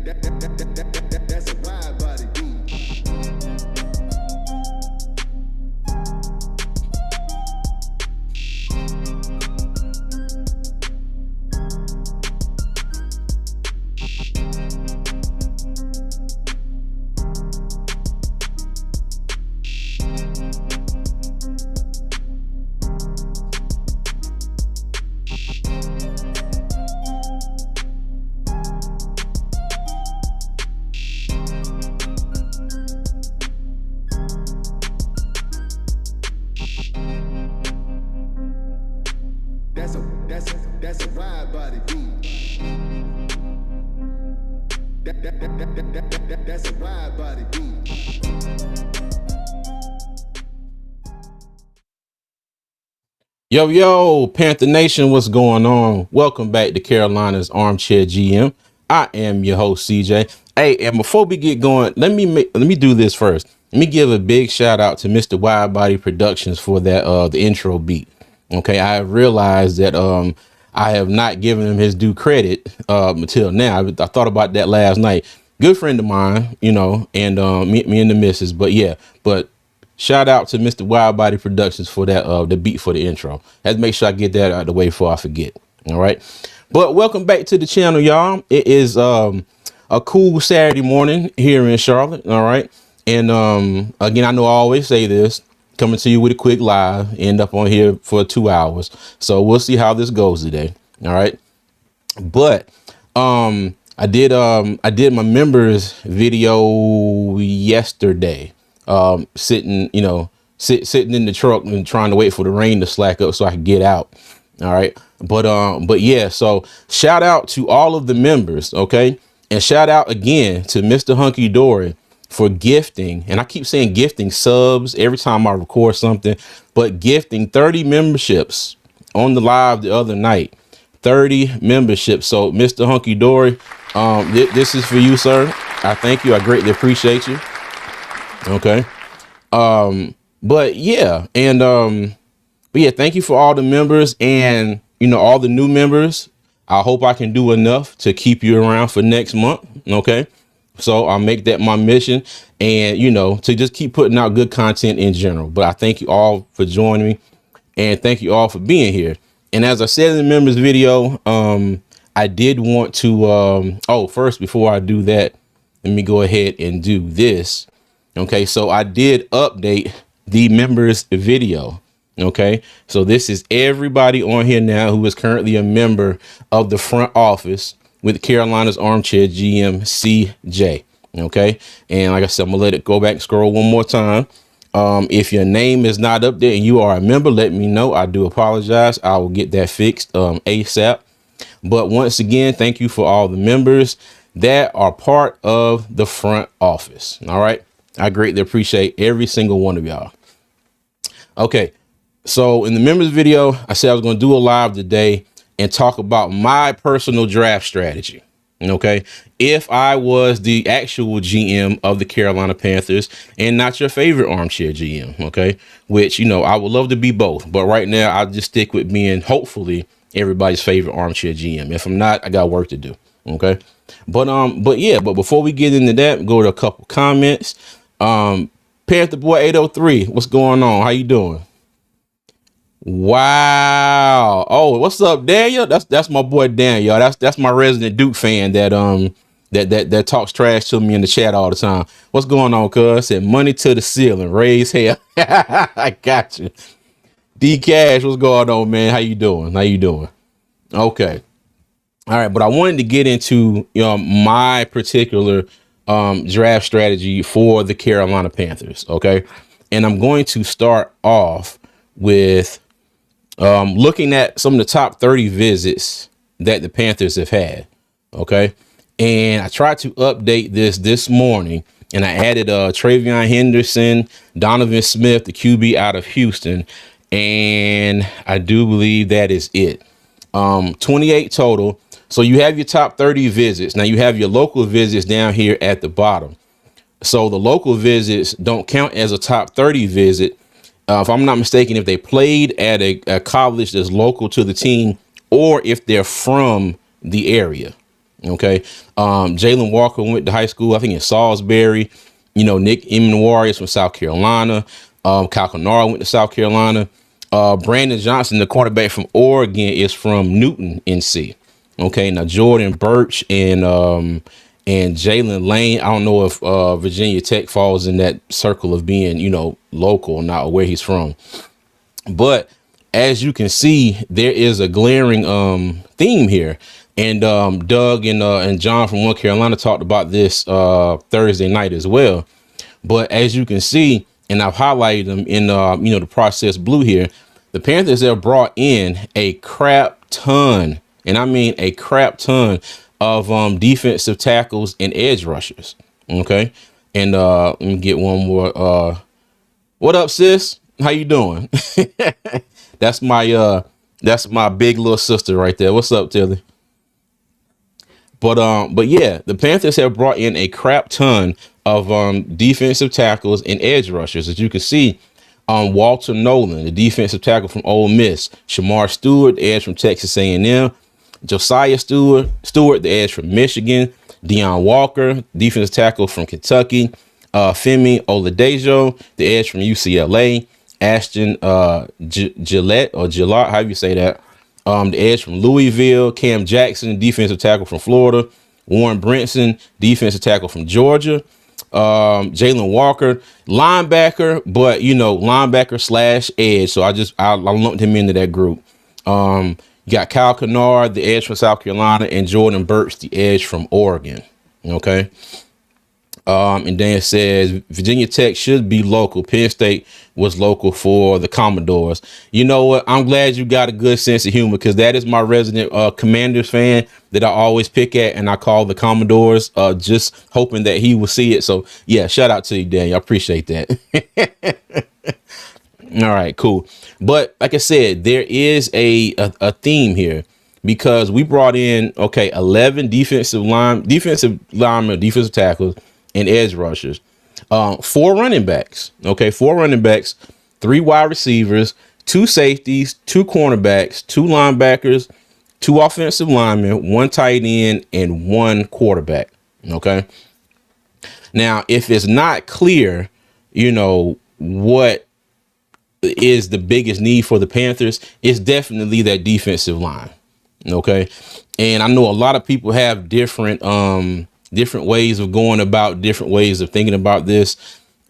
That's a wide body beat. That's a wide body beat. That's a wide body beat. Yo, Panther Nation, what's going on? Welcome back to Carolina's Armchair GM. I am your host, CJ. Hey, and before we get going, let me do this first. Let me give a big shout out to Mr. Widebody Productions for that the intro beat. Okay, I realized that I have not given him his due credit until now. I thought about that last night. Good friend of mine, you know, and me and the missus. But shout out to Mr. Widebody Productions for that the beat for the intro. Had to make sure I get that out of the way before I forget. All right. But welcome back to the channel, y'all. It is a cool Saturday morning here in Charlotte. All right. And again, I know I always say this, coming to you with a quick live, end up on here for 2 hours. So we'll see how this goes today. All right. But I did my members video yesterday, sitting in the truck and trying to wait for the rain to slack up so I could get out. All right. But yeah, so shout out to all of the members. OK, and shout out again to Mr. Hunky Dory for gifting. And I keep saying gifting subs every time I record something, but gifting 30 memberships on the live the other night. 30 memberships. So Mr. Hunky Dory, this is for you, sir. I thank you. I greatly appreciate you. Okay. But yeah, thank you for all the members and, you know, all the new members. I hope I can do enough to keep you around for next month. Okay. So I'll make that my mission and, you know, to just keep putting out good content in general. But I thank you all for joining me and thank you all for being here. And as I said in the members video, I did want to, first, before I do that, let me go ahead and do this. Okay, so I did update the members video. Okay, so this is everybody on here now who is currently a member of the front office with Carolina's Armchair GM CJ. Okay, and like I said, I'm gonna let it go back and scroll one more time. If your name is not up there and you are a member, let me know. I do apologize. I will get that fixed ASAP. But once again, thank you for all the members that are part of the front office. All right. I greatly appreciate every single one of y'all. Okay. So in the members video, I said I was going to do a live today and talk about my personal draft strategy. Okay. If I was the actual GM of the Carolina Panthers and not your favorite armchair GM. Okay. Which, you know, I would love to be both. But right now, I'll just stick with being hopefully everybody's favorite armchair GM. If I'm not, I got work to do. Okay. But before we get into that, go to a couple comments. Panther Boy 803, what's going on? How you doing? Wow. Oh, what's up, Daniel? That's my boy Daniel. That's my resident Duke fan that talks trash to me in the chat all the time. What's going on, cuz? Said money to the ceiling, raise hell. I got you. D Cash, what's going on, man? How you doing? Okay. All right, but I wanted to get into my particular draft strategy for the Carolina Panthers. Okay, and I'm going to start off with looking at some of the top 30 visits that the Panthers have had. Okay, and I tried to update this morning, and I added Travion Henderson, Donovan Smith, the QB out of Houston, and I do believe that is it. 28 total. So you have your top 30 visits. Now you have your local visits down here at the bottom. So the local visits don't count as a top 30 visit. If I'm not mistaken, if they played at a college that's local to the team, or if they're from the area. Okay. Jalen Walker went to high school, I think in Salisbury. Nick Emanwari is from South Carolina. Kyle Kennard went to South Carolina. Brandon Johnson, the cornerback from Oregon, is from Newton, NC. Okay. Now Jordan Birch and Jalen Lane. I don't know if Virginia Tech falls in that circle of being, local or not, or where he's from. But as you can see, there is a glaring theme here. And Doug and John from North Carolina talked about this Thursday night as well. But as you can see, and I've highlighted them in the process blue here, the Panthers have brought in a crap ton, and I mean a crap ton of defensive tackles and edge rushers. Okay. And let me get one more. What up, sis? How you doing? That's my big little sister right there. What's up, Tilly? But yeah, the Panthers have brought in a crap ton of defensive tackles and edge rushers. As you can see, Walter Nolan, the defensive tackle from Ole Miss, Shamar Stewart, the edge from Texas A&M, Josiah Stewart, the edge from Michigan, Deion Walker, defensive tackle from Kentucky, Femi Oladejo, the edge from UCLA, Ashton Gillette, however you say that, the edge from Louisville, Cam Jackson, defensive tackle from Florida, Warren Brinson, defensive tackle from Georgia, Jalen Walker, linebacker, but linebacker slash edge. So I lumped him into that group. You got Kyle Kennard, the edge from South Carolina, and Jordan Birch, the edge from Oregon. Okay. And then it says Virginia Tech should be local. Penn State was local for the Commodores. You know what? I'm glad you got a good sense of humor, because that is my resident Commanders fan that I always pick at, and I call the Commodores, just hoping that he will see it. So yeah, shout out to you, Daniel. I appreciate that. All right, cool. But like I said, there is a theme here, because we brought in 11 defensive linemen, defensive tackles, and edge rushers, 4 running backs, 3 wide receivers, 2 safeties, 2 cornerbacks, 2 linebackers, 2 offensive linemen, 1 tight end, and 1 quarterback. Okay. Now, if it's not clear, what is the biggest need for the Panthers, it's definitely that defensive line. Okay. And I know a lot of people have different ways of going about, different ways of thinking about this.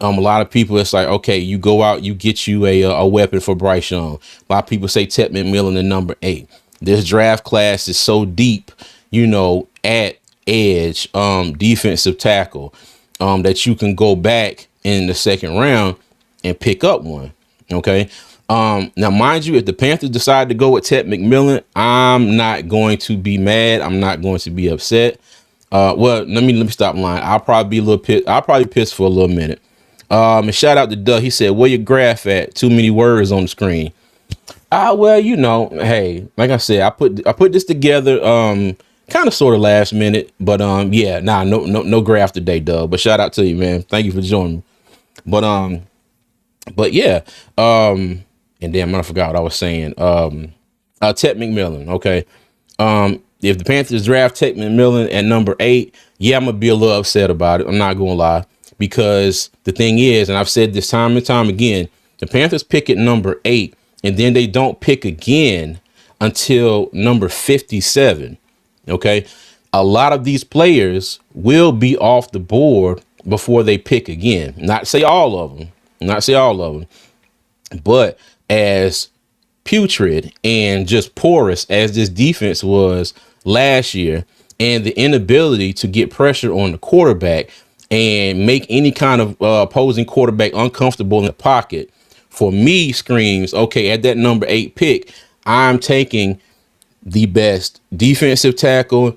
A lot of people, it's like, okay, you go out, you get you a weapon for Bryce Young. A lot of people say Ted McMillan, the number 8. This draft class is so deep, at edge, defensive tackle, that you can go back in the second round and pick up one. Okay. Now, mind you, if the Panthers decide to go with Ted McMillan, I'm not going to be mad. I'm not going to be upset. Well, let me stop lying. I'll probably be a little pissed. I'll probably piss for a little minute. And shout out to Doug. He said, "Where your graph at? Too many words on the screen." Well, hey, like I said, I put this together, kind of sort of last minute, but yeah, no graph today, Doug. But shout out to you, man. Thank you for joining me. But yeah, and damn, I forgot what I was saying. Ted McMillan. Okay. If the Panthers draft Ted McMillan at number 8, yeah, I'm gonna be a little upset about it. I'm not gonna lie, because the thing is, and I've said this time and time again, the Panthers pick at number 8, and then they don't pick again until number 57. Okay. A lot of these players will be off the board before they pick again. Not say all of them, but as putrid and just porous as this defense was last year, and the inability to get pressure on the quarterback and make any kind of opposing quarterback uncomfortable in the pocket, for me screams, okay, at that number 8 pick, I'm taking the best defensive tackle,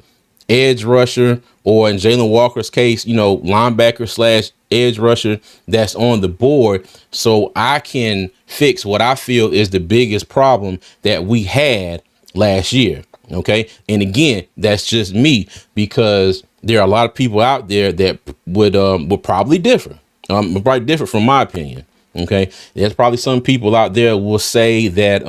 edge rusher, or in Jalen Walker's case, linebacker slash edge rusher that's on the board, so I can fix what I feel is the biggest problem that we had last year. Okay. And again, that's just me, because there are a lot of people out there that would probably differ. Would probably differ from my opinion. Okay. There's probably some people out there will say that,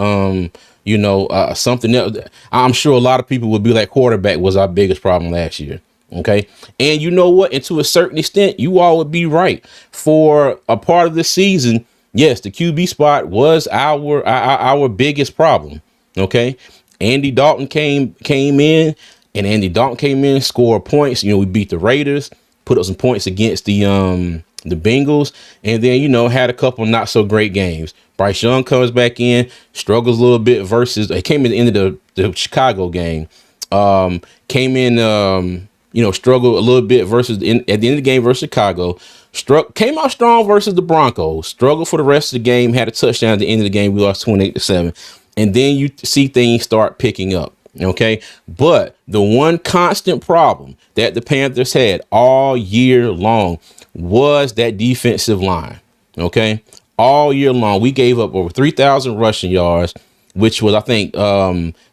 Something else. I'm sure a lot of people would be like, quarterback was our biggest problem last year. Okay. And you know what? And to a certain extent, you all would be right. For a part of the season, yes, the QB spot was our biggest problem. Okay. Andy Dalton came in, and Andy Dalton came in, scored points. We beat the Raiders, put up some points against the Bengals, and then, had a couple not so great games. Bryce Young comes back in, struggles a little bit versus, he came in the end of the Chicago game. Came in, struggled a little bit versus at the end of the game versus Chicago. Came out strong versus the Broncos. Struggled for the rest of the game. Had a touchdown at the end of the game. We lost 28-7, and then you see things start picking up. Okay, but the one constant problem that the Panthers had all year long was that defensive line. Okay, all year long we gave up over 3,000 rushing yards, which was, I think,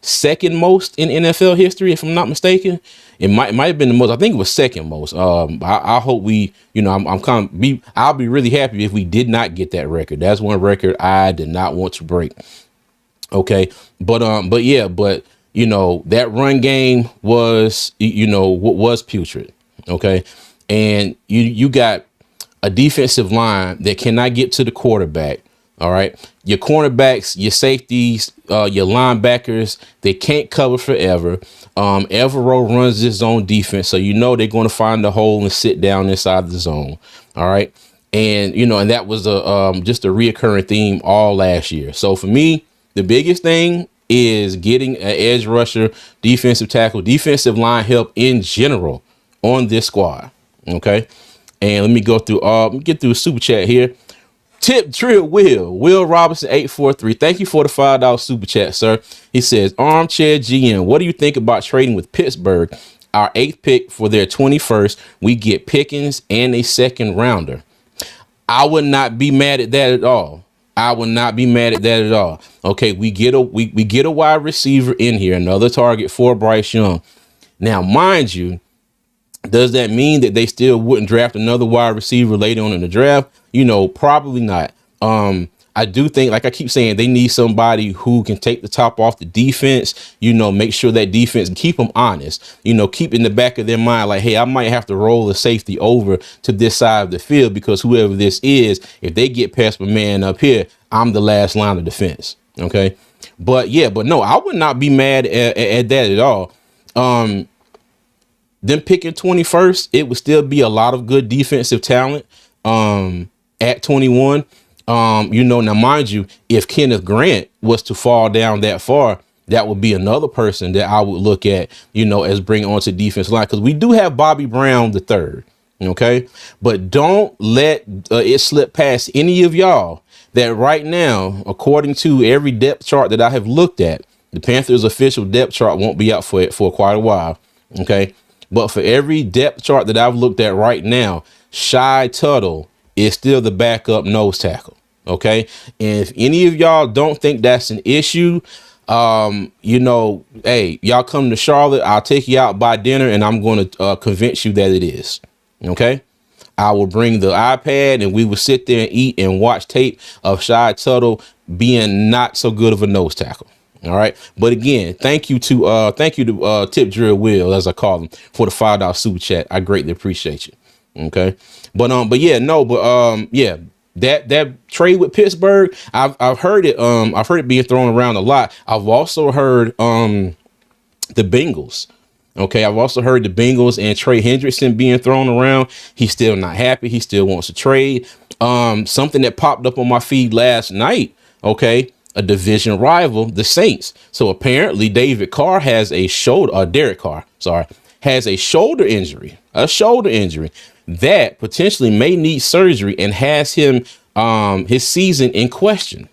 second most in NFL history, if I'm not mistaken. It might have been the most. I think it was second most. I hope we, I'll be really happy if we did not get that record. That's one record I did not want to break. Okay, but that run game was, was putrid. Okay, and you got a defensive line that cannot get to the quarterback. All right. Your cornerbacks, your safeties, your linebackers, they can't cover forever. Evero runs his own defense. So, they're going to find the hole and sit down inside the zone. All right. And, and that was just a reoccurring theme all last year. So for me, the biggest thing is getting an edge rusher, defensive tackle, defensive line help in general on this squad. OK, and let me go through get through a super chat here. Tip drill Will Robinson 843. Thank you for the $5 super chat, sir. He says, Armchair GM, what do you think about trading with Pittsburgh? Our 8th pick for their 21st. We get Pickens and a second rounder. I would not be mad at that at all. Okay, we get a wide receiver in here, another target for Bryce Young. Now, mind you, does that mean that they still wouldn't draft another wide receiver later on in the draft? Probably not. I do think, like I keep saying, they need somebody who can take the top off the defense, make sure that defense, keep them honest, keep in the back of their mind, like, hey, I might have to roll a safety over to this side of the field because whoever this is, if they get past my man up here, I'm the last line of defense. Okay. But no, I would not be mad at that at all. Them picking 21st, it would still be a lot of good defensive talent at 21. Now, mind you, if Kenneth Grant was to fall down that far, that would be another person that I would look at, as bringing onto defense line, because we do have Bobby Brown the third. OK, but don't let it slip past any of y'all that right now, according to every depth chart that I have looked at, the Panthers official depth chart won't be out for quite a while. OK, but for every depth chart that I've looked at right now, Shy Tuttle is still the backup nose tackle. OK, and if any of y'all don't think that's an issue, hey, y'all come to Charlotte, I'll take you out by dinner and I'm going to convince you that it is. OK, I will bring the iPad and we will sit there and eat and watch tape of Shy Tuttle being not so good of a nose tackle. All right. But again, thank you to Tip Drill Will, as I call him, for the $5 super chat. I greatly appreciate you. OK, that trade with Pittsburgh, I've heard it being thrown around a lot. I've also heard the Bengals. OK, I've also heard the Bengals and Trey Hendrickson being thrown around. He's still not happy. He still wants to trade. Something that popped up on my feed last night. OK, a division rival, the Saints. So apparently Derek Carr has a shoulder injury, that potentially may need surgery and has him his season in question.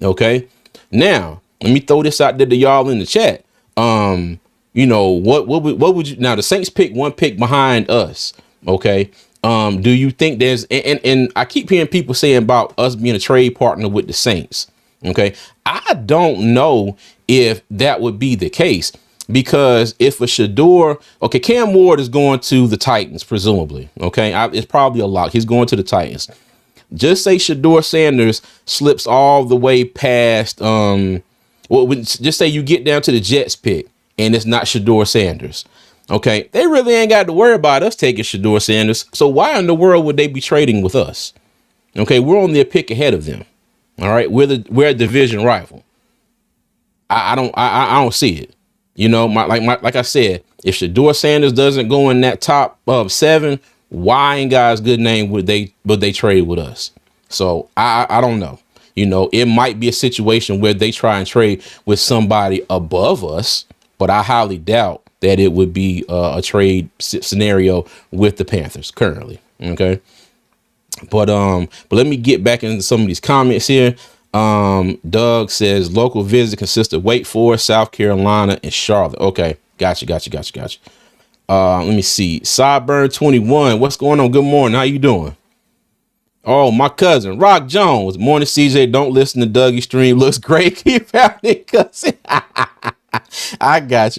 OK, now let me throw this out there to y'all in the chat. What would you, now the Saints pick one pick behind us. OK, do you think there's, and I keep hearing people saying about us being a trade partner with the Saints. OK, I don't know if that would be the case, because if a Shador, OK, Cam Ward is going to the Titans, presumably. OK, it's probably a lock. He's going to the Titans. Just say Shador Sanders slips all the way past Well, just say you get down to the Jets pick and it's not Shador Sanders. Okay, they really ain't got to worry about us taking Shador Sanders. So why in the world would they be trading with us? Okay, we're on their pick ahead of them. All right, we're a division rival. I don't see it. You know, like I said, if Shador Sanders doesn't go in that top of 7, why in God's good name would they trade with us? So I don't know. You know, it might be a situation where they try and trade with somebody above us, but I highly doubt that it would be a trade scenario with the Panthers currently. Okay. But let me get back into some of these comments here. Doug says local visit consists of Wake Forest, South Carolina, and Charlotte. Okay, gotcha. Let me see. Sideburn 21. What's going on? Good morning. How you doing? Oh, my cousin Rock Jones. Morning, CJ. Don't listen to Dougie stream. Looks great. Keep out it, cousin. I got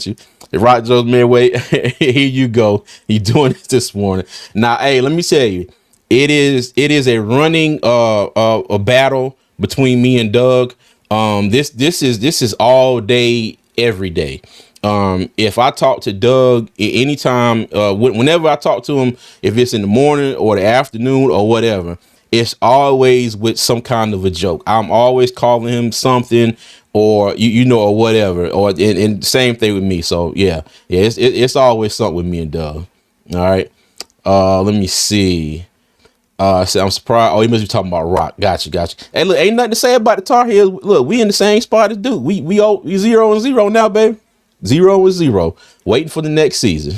you. Rock Jones, man. Wait, here you go. You doing this morning? Now, hey, let me tell you. It is a running a battle between me and Doug. This is all day, every day. If I talk to Doug anytime, whenever I talk to him, if it's in the morning or the afternoon or whatever, it's always with some kind of a joke. I'm always calling him something or you know or whatever. Or and same thing with me. So yeah, it's always something with me and Doug. All right. Let me see. So I'm surprised. Oh, he must be talking about Rock. Gotcha. Hey, look, ain't nothing to say about the Tar Heels. Look, we in the same spot as Duke. We 0-0 now, baby. 0-0. Waiting for the next season.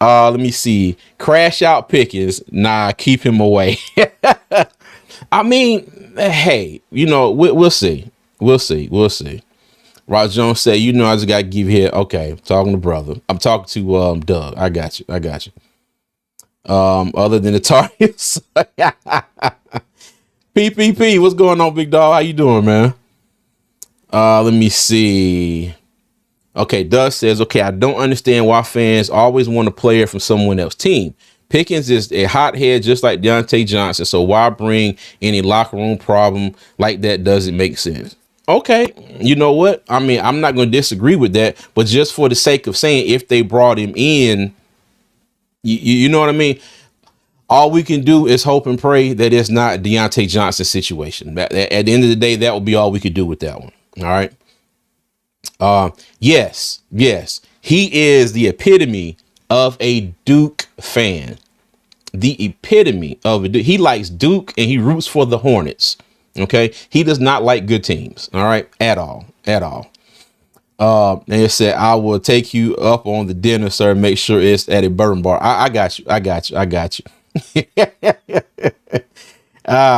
Let me see. Crash out Pickens. Nah, keep him away. I mean, hey, you know, we'll see. We'll see. Rod Jones said, you know, I just got to give here. Okay, talking to brother. I'm talking to Doug. I got you. Other than the Tar Heels. PPP, what's going on, big dog? How you doing, man? Let me see. Okay, Doug says, okay, I don't understand why fans always want a player from someone else's team. Pickens is a hothead just like Deontay Johnson, so why bring any locker room problem like that? Doesn't make sense. Okay, you know what? I mean, I'm not going to disagree with that, but just for the sake of saying if they brought him in, you know what I mean? All we can do is hope and pray that it's not Deontay Johnson's situation. At the end of the day, that will be all we could do with that one. All right. Yes. He is the epitome of a Duke fan. The epitome of a Duke. He likes Duke and he roots for the Hornets. Okay. He does not like good teams. All right. At all. And it said, I will take you up on the dinner, sir. Make sure it's at a bourbon bar. I got you. Let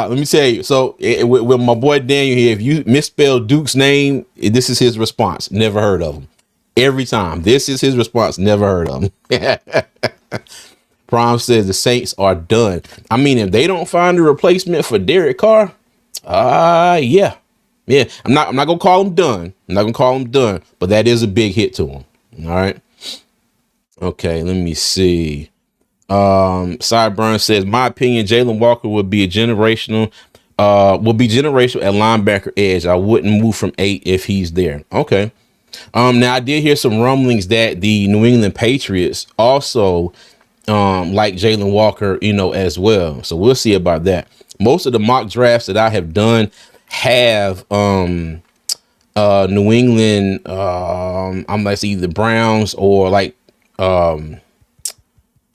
me tell you. So with my boy Daniel here, if you misspell Duke's name, this is his response. Never heard of him. Every time. This is his response. Never heard of him. Prime says the Saints are done. I mean, if they don't find a replacement for Derek Carr, yeah. I'm not gonna call him done. But that is a big hit to him. All right. Okay, let me see. Sideburn says, my opinion, Jalen Walker will be generational at linebacker edge. I wouldn't move from 8 if he's there. Okay. Now I did hear some rumblings that the New England Patriots also like Jalen Walker, you know, as well. So we'll see about that. Most of the mock drafts that I have done have New England, I'm like either Browns or like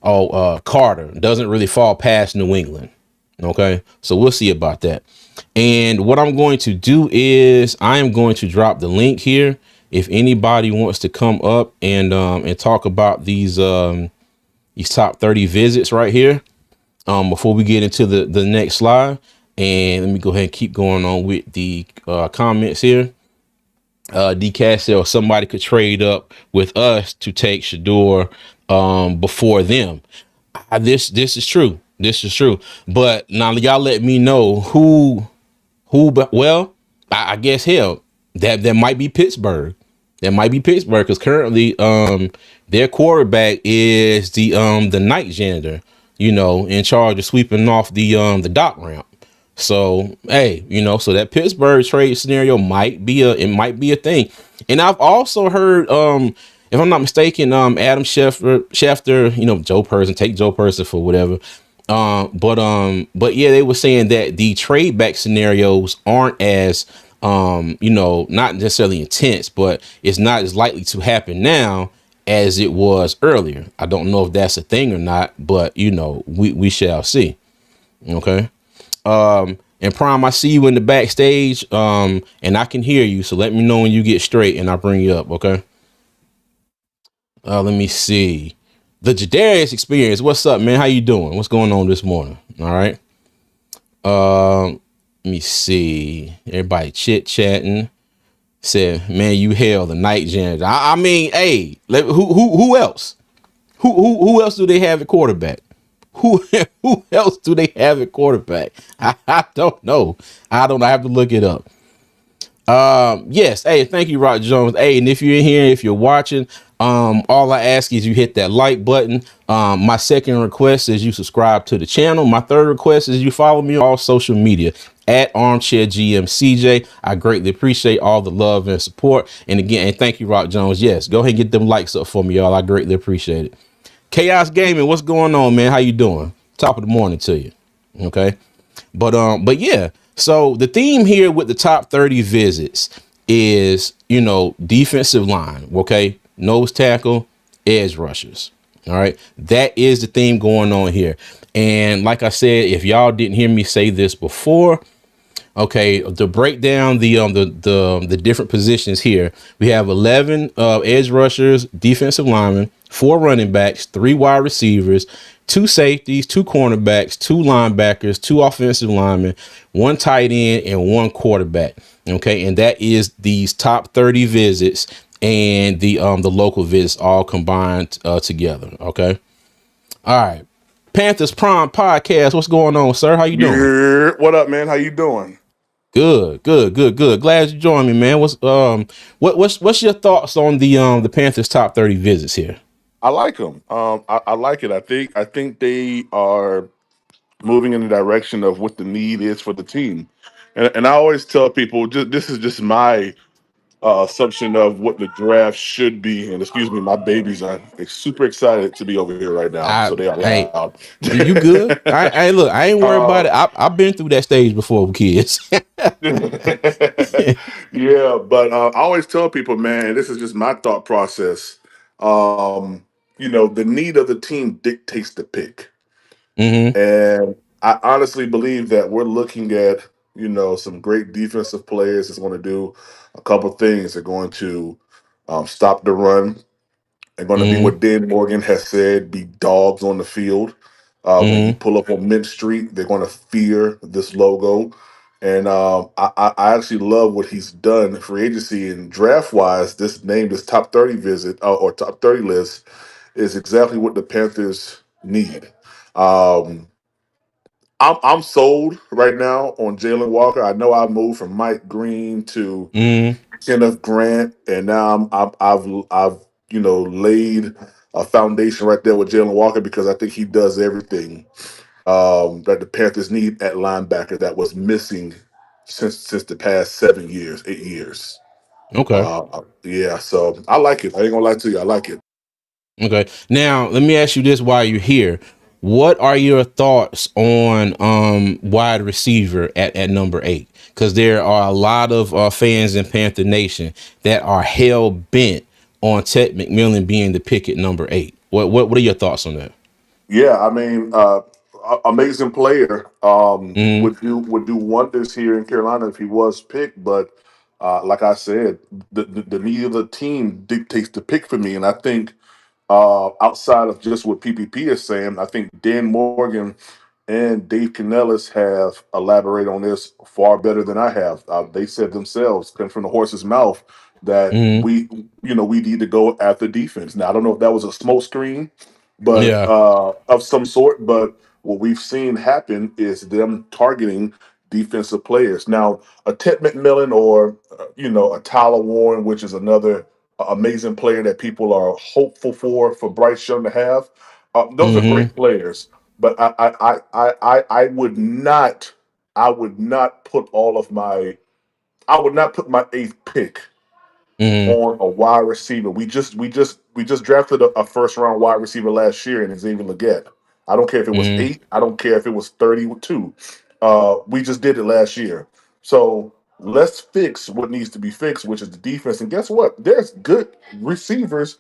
Carter doesn't really fall past New England. Okay, so we'll see about that. And what I'm going to do is I am going to drop the link here if anybody wants to come up and talk about these top 30 visits right here before we get into the next slide. And let me go ahead and keep going on with the comments here. DCAS said somebody could trade up with us to take Shador before them. This is true. But now y'all let me know who. But well, I guess hell that might be Pittsburgh. That might be Pittsburgh because currently their quarterback is the night janitor. You know, in charge of sweeping off the dock ramp. So hey, so that Pittsburgh trade scenario might be a thing. And I've also heard, if I'm not mistaken, Adam Schefter, Joe Person, take Joe Person for whatever. But yeah, they were saying that the trade back scenarios aren't as not necessarily intense, but it's not as likely to happen now as it was earlier. I don't know if that's a thing or not, but we shall see. Okay. And Prime, I see you in the backstage, and I can hear you. So let me know when you get straight, and I'll bring you up. Okay. Let me see. The Jadarius experience. What's up, man? How you doing? What's going on this morning? All right. Let me see. Everybody chit chatting. Said, man, you hell the night janitor. I mean, hey, who else? Who else do they have at quarterback? Who who else do they have at quarterback? I don't know. I don't know. I have to look it up. Yes. Hey, thank you, Rock Jones. Hey, and if you're in here, if you're watching, all I ask is you hit that like button. My second request is you subscribe to the channel. My third request is you follow me on all social media at Armchair GM CJ. I greatly appreciate all the love and support. And again, and thank you, Rock Jones. Yes, go ahead and get them likes up for me, y'all. I greatly appreciate it. Chaos Gaming, what's going on, man? How you doing? Top of the morning to you. Okay. But yeah, so the theme here with the top 30 visits is, defensive line, okay? Nose tackle, edge rushers. All right. That is the theme going on here. And like I said, if y'all didn't hear me say this before, okay, to break down the different positions here, we have 11 edge rushers, defensive linemen, 4 running backs, 3 wide receivers, 2 safeties, 2 cornerbacks, 2 linebackers, 2 offensive linemen, 1 tight end, and 1 quarterback. Okay, and that is these top 30 visits and the local visits all combined together. Okay, all right. Panthers Prime Podcast. What's going on, sir? How you doing? Yeah, what up, man? How you doing? Good, good, good, good. Glad you joined me, man. What's your thoughts on the Panthers top 30 visits here? I like them. I like it. I think they are moving in the direction of what the need is for the team, and I always tell people this is just my assumption of what the draft should be. And excuse me, my babies are super excited to be over here right now, so I they are hey, loud. you good? I look, I ain't worried about uh, it. I've been through that stage before with kids. yeah, but I always tell people, man, this is just my thought process. The need of the team dictates the pick. Mm-hmm. And I honestly believe that we're looking at, some great defensive players that's going to do a couple things. They're going to stop the run. They're going to be Mm-hmm. what Dan Morgan has said, be dogs on the field. When you Mm-hmm. pull up on Mint Street, they're going to fear this logo. And I actually love what he's done in free agency and draft wise. This top 30 visit or top 30 list is exactly what the Panthers need. Um, I'm sold right now on Jalen Walker. I know I moved from Mike Green to Mm-hmm. Kenneth Grant, and now I've laid a foundation right there with Jalen Walker because I think he does everything that the Panthers need at linebacker that was missing since the past 7 years, 8 years. Okay. Yeah, so I like it. I ain't gonna lie to you, I like it. Okay. Now let me ask you this while you're here. What are your thoughts on wide receiver at number 8? Because there are a lot of fans in Panther Nation that are hell bent on Ted McMillan being the pick at number 8. What are your thoughts on that? Yeah, I mean, amazing player. Mm-hmm. Would do wonders here in Carolina if he was picked. But like I said, the need of the team dictates the pick for me, and I think outside of just what PPP is saying, I think Dan Morgan and Dave Canellis have elaborated on this far better than I have. They said themselves, come from the horse's mouth, that Mm-hmm. we need to go after defense. Now I don't know if that was a smoke screen, but Yeah. of some sort. But what we've seen happen is them targeting defensive players. Now a Ted McMillan or a Tyler Warren, which is another amazing player that people are hopeful for Bryce Young to have. Those are Mm-hmm. great players, but I would not. I would not put I would not put my eighth pick Mm-hmm. on a wide receiver. We just drafted a first round wide receiver last year in Xavier Legette. I don't care if it was Mm-hmm. 8. I don't care if it was 32. We just did it last year. So let's fix what needs to be fixed, which is the defense. And guess what? There's good receivers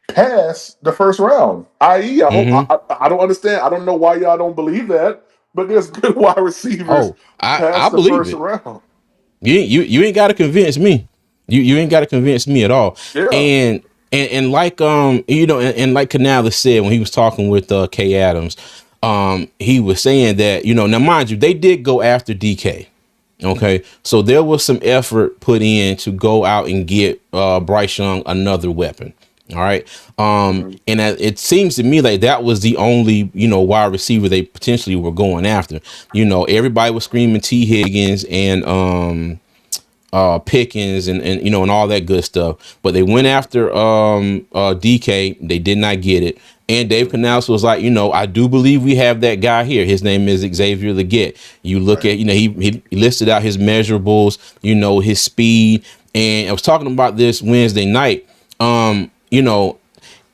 past the first round. I.e., I hope Mm-hmm. I don't understand. I don't know why y'all don't believe that, but there's good wide receivers Oh, I past the believe first it. round. You ain't got to convince me. You ain't got to convince me at all. Yeah. And and like and like Canales said when he was talking with Kay Adams, he was saying that now mind you they did go after DK. Okay, so there was some effort put in to go out and get Bryce Young another weapon. All right, Mhm. and it seems to me like that was the only wide receiver they potentially were going after. Everybody was screaming T Higgins and Pickens and all that good stuff. But they went after DK. They did not get it. And Dave Canales was like, I do believe we have that guy here. His name is Xavier Legette. You look Right. at, he listed out his measurables, his speed. And I was talking about this Wednesday night.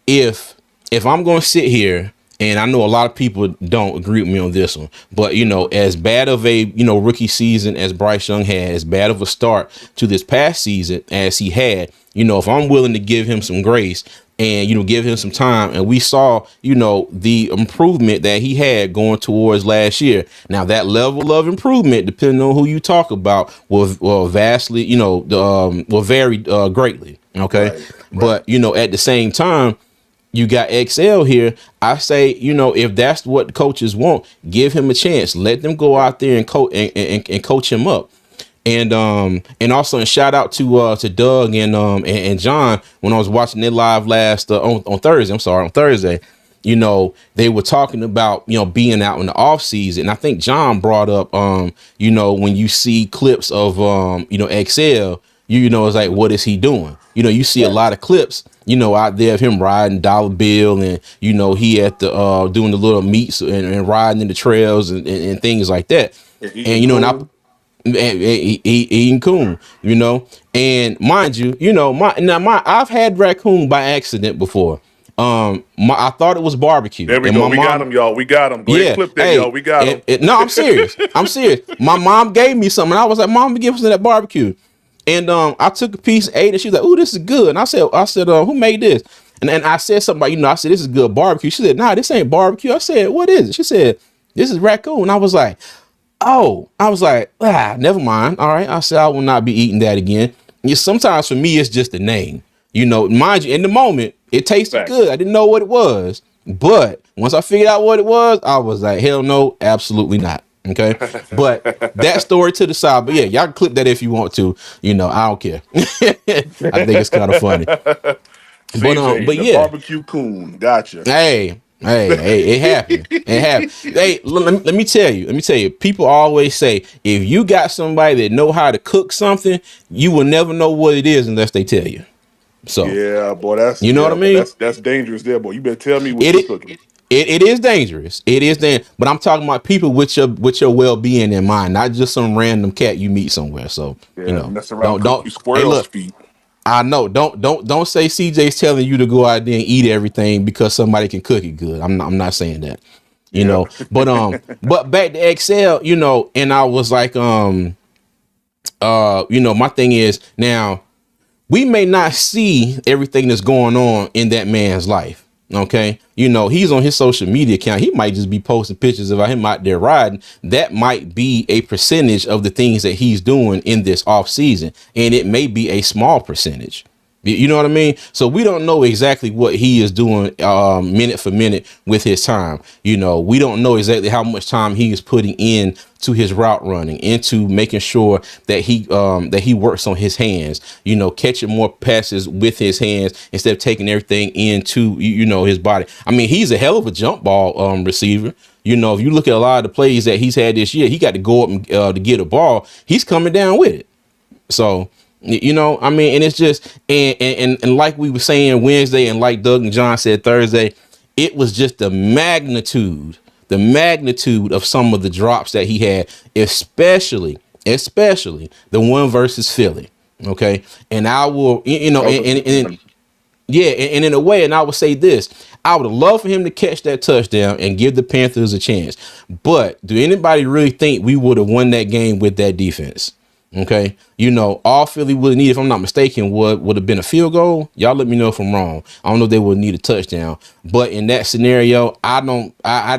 If I'm going to sit here, and I know a lot of people don't agree with me on this one, but as bad of a rookie season as Bryce Young had, as bad of a start to this past season as he had, if I'm willing to give him some grace and give him some time, and we saw the improvement that he had going towards last year. Now that level of improvement, depending on who you talk about, will vastly will vary greatly. Okay, Right. Right. but at the same time, you got XL here. I say, if that's what the coaches want, give him a chance. Let them go out there and coach and coach him up. And also and shout out to Doug and John when I was watching their live last on Thursday. I'm sorry, on Thursday. They were talking about being out in the off season. I think John brought up when you see clips of XL, it's like, what is he doing? You see a Right. lot of clips out there of him riding Dollar Bill, and he at the doing the little meets and riding in the trails and things like that. And And eating and I coon. eating coon, and mind you, my I've had raccoon by accident before. I thought it was barbecue, There we and go. my We got mom, him, y'all. We got him. Go ahead, yeah, clip that, y'all. hey, We got him. no, I'm serious. I'm serious. My mom gave me something. And I was like, Mom, give us that barbecue. And I took a piece, ate it. She was like, "Ooh, this is good." And I said, who made this? And then I said something about, I said, "This is good barbecue." She said, "Nah, this ain't barbecue." I said, "What is it?" She said, "This is raccoon." I was like, "Oh," I was like, never mind. All right. I said, "I will not be eating that again." Yeah, sometimes for me, it's just the name. Mind you, in the moment, it tasted Facts. good. I didn't know what it was. But once I figured out what it was, I was like, hell no, absolutely not. Okay. But that story to the side. But yeah, y'all can clip that if you want to. I don't care. I think it's kind of funny. But CJ, the yeah. barbecue coon. Gotcha. Hey, it happened. It happened. Hey, let me tell you. Let me tell you. People always say if you got somebody that know how to cook something, you will never know what it is unless they tell you. So, Yeah, boy. That's you know what I yeah, boy. mean? That's dangerous, there, boy. You better tell me what It you it cooking. it is dangerous. It is dangerous. But I'm talking about people with your well being in mind, not just some random cat you meet somewhere. So, Yeah, mess around, don't cook don't. you Hey, squirrel's look. feet. I know. Don't say CJ's telling you to go out there and eat everything because somebody can cook it good. I'm not saying that. Yeah. But back to Excel, and I was like, my thing is now we may not see everything that's going on in that man's life. Okay. He's on his social media account. He might just be posting pictures of him out there riding. That might be a percentage of the things that he's doing in this off season. And it may be a small percentage. You know what I mean? So we don't know exactly what he is doing minute for minute with his time. We don't know exactly how much time he is putting in to his route running, into making sure that he works on his hands, catching more passes with his hands instead of taking everything into his body. I mean, he's a hell of a jump ball receiver. If you look at a lot of the plays that he's had this year, he got to go up and to get a ball. He's coming down with it. So, I mean, and it's just, and like we were saying Wednesday, and like Doug and John said Thursday, it was just the magnitude the magnitude of some of the drops that he had, especially the one versus Philly. Okay. And I will, That was a big and one. yeah, and in a way, and I would say this, I would love for him to catch that touchdown and give the Panthers a chance. But do anybody really think we would have won that game with that defense? Okay. All Philly would need, if I'm not mistaken, would have been a field goal. Y'all let me know if I'm wrong. I don't know if they would need a touchdown. But in that scenario, I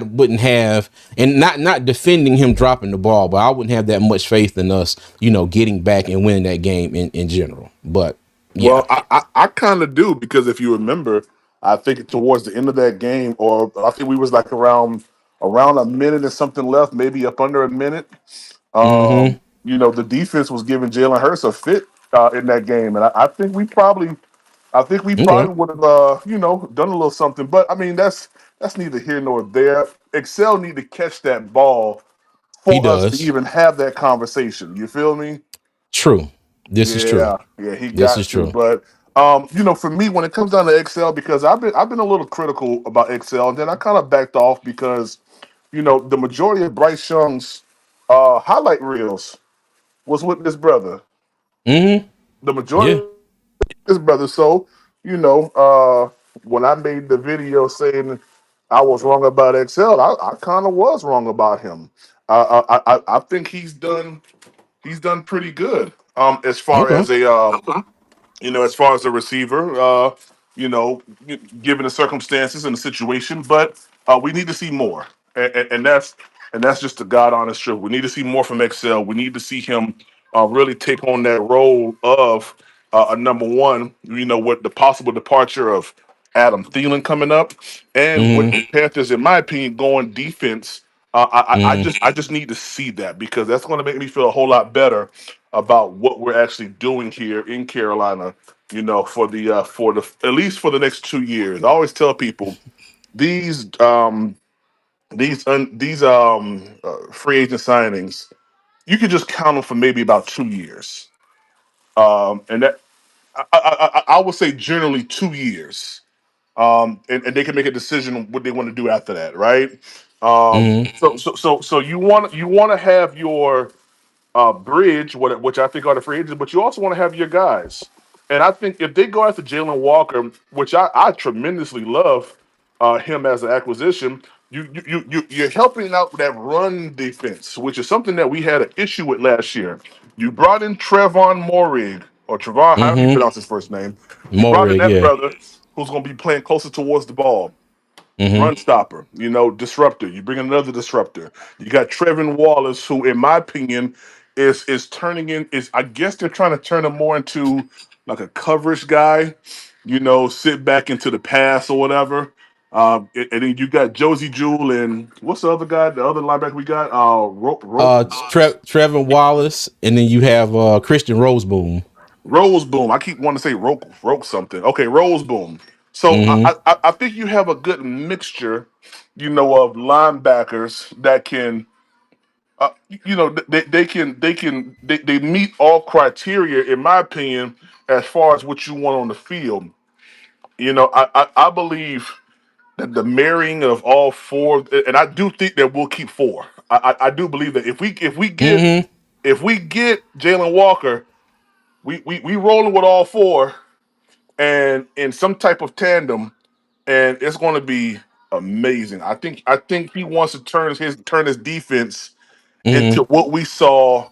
wouldn't have, and not defending him dropping the ball, but I wouldn't have that much faith in us, getting back and winning that game in general. But yeah. Well, I kind of do, because if you remember, I think towards the end of that game, or I think we was like around a minute and something left, maybe up under a minute. Mm-hmm. The defense was giving Jalen Hurts a fit in that game, and I think we Okay. probably would have done a little something. But I mean, that's neither here nor there. Excel need to catch that ball He for us to does. even have that conversation. You feel me? True. This is true. Yeah, he This got is to. true. But for me, when it comes down to Excel, because I've been a little critical about Excel, and then I kind of backed off because the majority of Bryce Young's highlight reels was with this brother. Mm-hmm. The Yeah. majority of his brother. So, when I made the video saying I was wrong about Excel, I kind of was wrong about him. I think he's done pretty good. As far Okay. as as far as a receiver, you know, given the circumstances and the situation, but we need to see more, and that's just the God honest truth. We need to see more from Excel. We need to see him really take on that role of a number one. With the possible departure of Adam Thielen coming up, and with Mm-hmm. the Panthers, in my opinion, going defense. I Mm-hmm. just need to see that, because that's going to make me feel a whole lot better about what we're actually doing here in Carolina. For the at least for the next 2 years. I always tell people these free agent signings, you can just count them for maybe about 2 years, and that I would say generally 2 years, and they can make a decision on what they want to do after that, right? Mm-hmm. So you want to have your bridge, which I think are the free agents, but you also want to have your guys. And I think if they go after Jalen Walker, which I tremendously love him as an acquisition, you're helping out with that run defense, which is something that we had an issue with last year. You brought in Trevon Morig, or Trevon, however you Mm-hmm. pronounce his first name. You brought in Morig, that yeah. brother who's going to be playing closer towards the ball, Mm-hmm. run stopper, disruptor. You bring another disruptor. You got Trevin Wallace, who, in my opinion, is turning in. Is I guess they're trying to turn him more into like a coverage guy. Sit back into the pass or whatever. And then you got Josie Jewell, and what's the other guy? The other linebacker we got? Trevin Wallace, and then you have Christian Roseboom. Rose Boom. I keep wanting to say Roke something. Okay, Rose Boom. So Mm-hmm. I think you have a good mixture, of linebackers that can, they meet all criteria, in my opinion, as far as what you want on the field. I believe that the marrying of all four, and I do think that we'll keep four. I do believe that Mm-hmm. if we get Jalen Walker, we rolling with all four and in some type of tandem, and it's going to be amazing. I think he wants to turn his defense into Mm-hmm. what we saw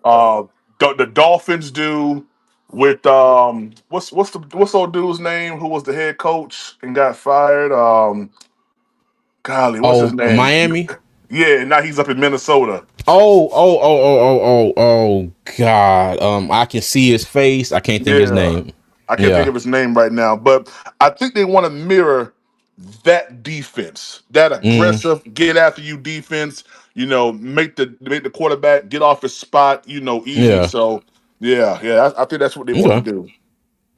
uh the Dolphins do with what's old dude's name who was the head coach and got fired. Golly, what's his Oh, name? Miami. Yeah, now he's up in Minnesota. Oh, God. I can see his face. I can't think of his Yeah, name. I can't think Yeah. of his name right now, but I think they want to mirror that defense, that Mm-hmm. aggressive, get after you defense. Make the quarterback get off his spot. Easy. Yeah. So yeah. I think that's what they want to Okay. do.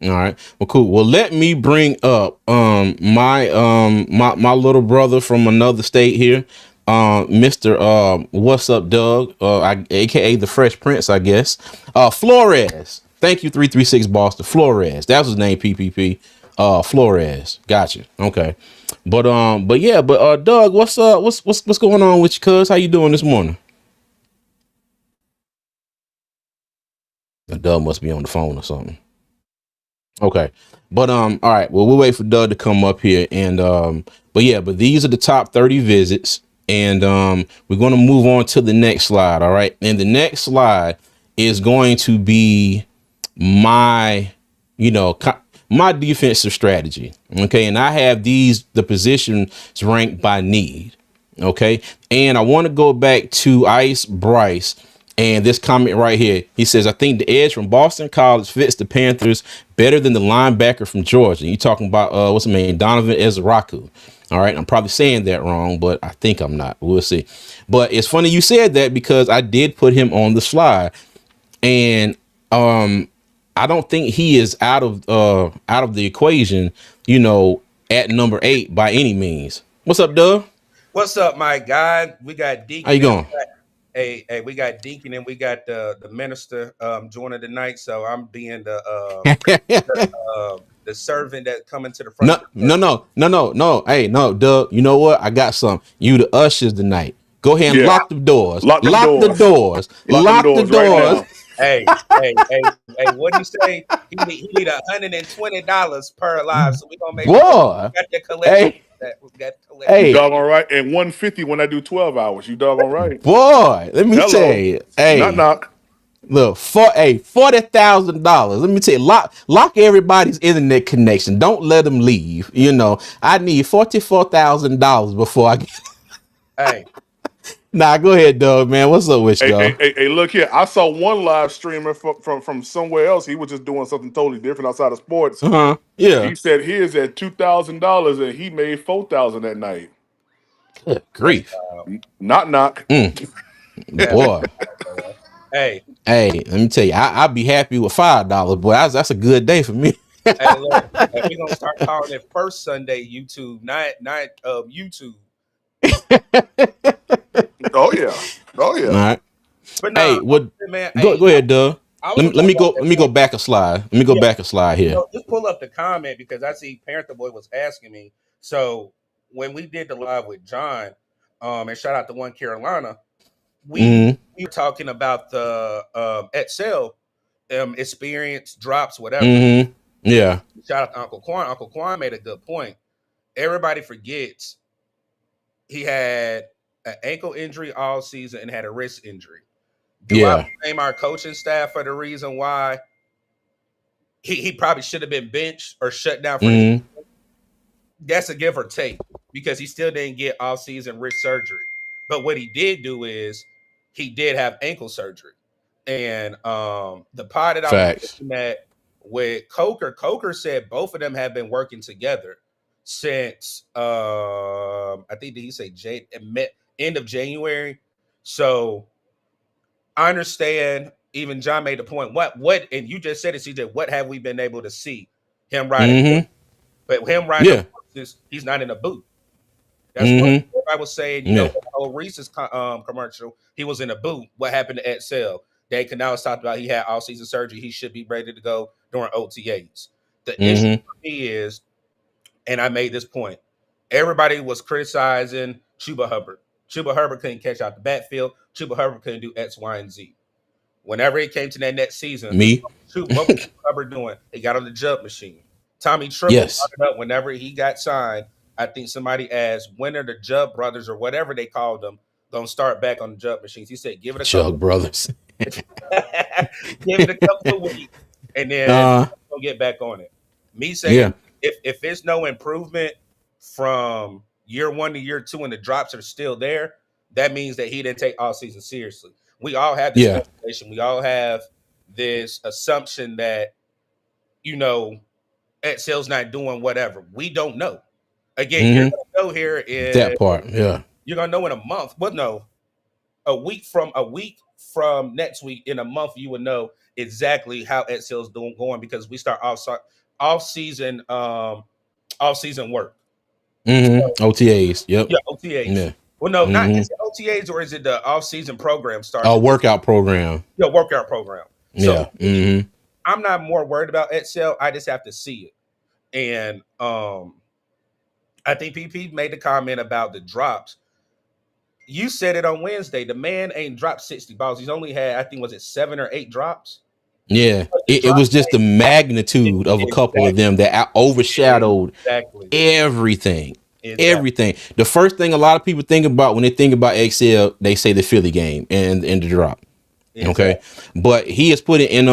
All right. Well, cool. Well, let me bring up my little brother from another state here, Mr. What's up, Doug? AKA the Fresh Prince, I guess. Flores. Thank you, 336 Boston. Flores. That was his name. PPP. Flores. Gotcha. Okay. But Doug, what's what's going on with you, cuz? How you doing this morning? Doug must be on the phone or something. Okay. All right. Well, we'll wait for Doug to come up here. But these are the top 30 visits. And we're going to move on to the next slide. All right. And the next slide is going to be my, my defensive strategy. Okay. And I have the positions ranked by need. Okay. And I want to go back to Ice Bryce and this comment right here. He says, I think the edge from Boston College fits the Panthers better than the linebacker from Georgia. You talking about what's his name? Donovan Ezraku. All right. I'm probably saying that wrong, but I think I'm not. We'll see. But it's funny you said that because I did put him on the slide. And I don't think he is out of the equation, at number 8 by any means. What's up, Doug? What's up, my guy? We got How you Deacon. going? We got Deacon, and we got the minister joining tonight. So I'm being the servant that coming to the front. No, no, no, no, no, no. Hey, no, Doug. You know what? I got some. You the ushers tonight. Go ahead and Yeah. lock the doors. Lock them Lock the doors. doors. Lock them Lock the doors right doors. now. Hey, what do you say? He need $120 per live. So we gonna make sure Boy. we got the collection. Hey, We got the collection. You hey, doggone right. And 150 when I do 12 hours. You doggone right. boy. Let me tell Hello. you. Knock Hey, knock. look, $40,000. Let me tell you, lock everybody's internet connection. Don't let them leave. I need $44,000 before I get. Hey, Nah, go ahead, Doug, man. What's up with you, Hey, hey, dog? hey, hey, look here. I saw one live streamer from somewhere else. He was just doing something totally different outside of sports. Uh-huh. And Yeah. he said his at $2,000 and he made 4,000 that night. Good that's grief. Knock knock. that's Boy. man. Hey, Hey, let me tell you, I'd be happy with $5. Boy, that's a good day for me. hey, look, and we're gonna start calling it First Sunday YouTube, not YouTube. Oh yeah. Oh All yeah. right. But Hey, nah, what man. go Hey, ahead, Doug. I was Let gonna me let talk me about go that let me go point. back a slide. Let me go Yeah, back a slide here. so just pull up the comment because I see Panther Boy was asking me. So when we did the live with John, and shout out to One Carolina, we Mm-hmm. we were talking about the Excel experience drops, whatever. Mm-hmm. Yeah. Shout out to Uncle Quan. Uncle Quan made a good point. Everybody forgets he had an ankle injury all season and had a wrist injury. Do I Yeah. blame our coaching staff for the reason why he probably should have been benched or shut down for this? Mm-hmm. That's a give or take because he still didn't get all season wrist surgery. But what he did do is he did have ankle surgery. And the pod that I was Facts. looking at with Coker said both of them have been working together since I think did he say end of January. So I understand. Even John made the point. What and you just said it, CJ. What have we been able to see him riding? Mm-hmm. But him riding the Yeah. horses, he's not in a boot. That's what Mm-hmm. I was saying. Yeah. The whole Reese's commercial, he was in a boot. What happened to Excel? Dave Canales talked about he had all season surgery. He should be ready to go during OTAs. The issue Mm-hmm. for me is, and I made this point. Everybody was criticizing Chuba Hubbard. Chuba Hubbard couldn't catch out the backfield. Chuba Hubbard couldn't do X, Y, and Z. Whenever it came to that next season, Me. what was Hubbard doing? He got on the jump machine. Tommy Tremble Yes. brought it up whenever he got signed. I think somebody asked, when are the Jub brothers or whatever they called them going to start back on the jump machines? He said, give it a couple. Chug brothers. Give it a couple of weeks, and then Uh we'll get back on it. Me yeah. saying if there's no improvement from year one to year two and the drops are still there, that means that he didn't take all season seriously. We all have this Yeah. expectation. We all have this assumption that you know Excel's not doing whatever. We don't know. Again, you're Mm-hmm. gonna know here That in part. Yeah. you're gonna know in a month. But no, a week from next week in a month, you will know exactly how Excel's doing going because we start off season off season work. Mm-hmm. OTAs. Yep. Yeah, OTAs. Yeah. Well, no, not Mm-hmm. is it OTAs or is it the off season program A starting? workout program. Yeah, workout program. So Yeah. Mm-hmm. I'm not more worried about Excel. I just have to see it. And I think PP made the comment about the drops. You said it on Wednesday. The man ain't dropped 60 balls. He's only had, I think, was it 7 or 8 drops? Yeah, But the it drop was just the magnitude of a couple of them that overshadowed everything. Exactly. Everything. The first thing a lot of people think about when they think about XL, they say the Philly game and the drop. Okay, Exactly. but he has put it in.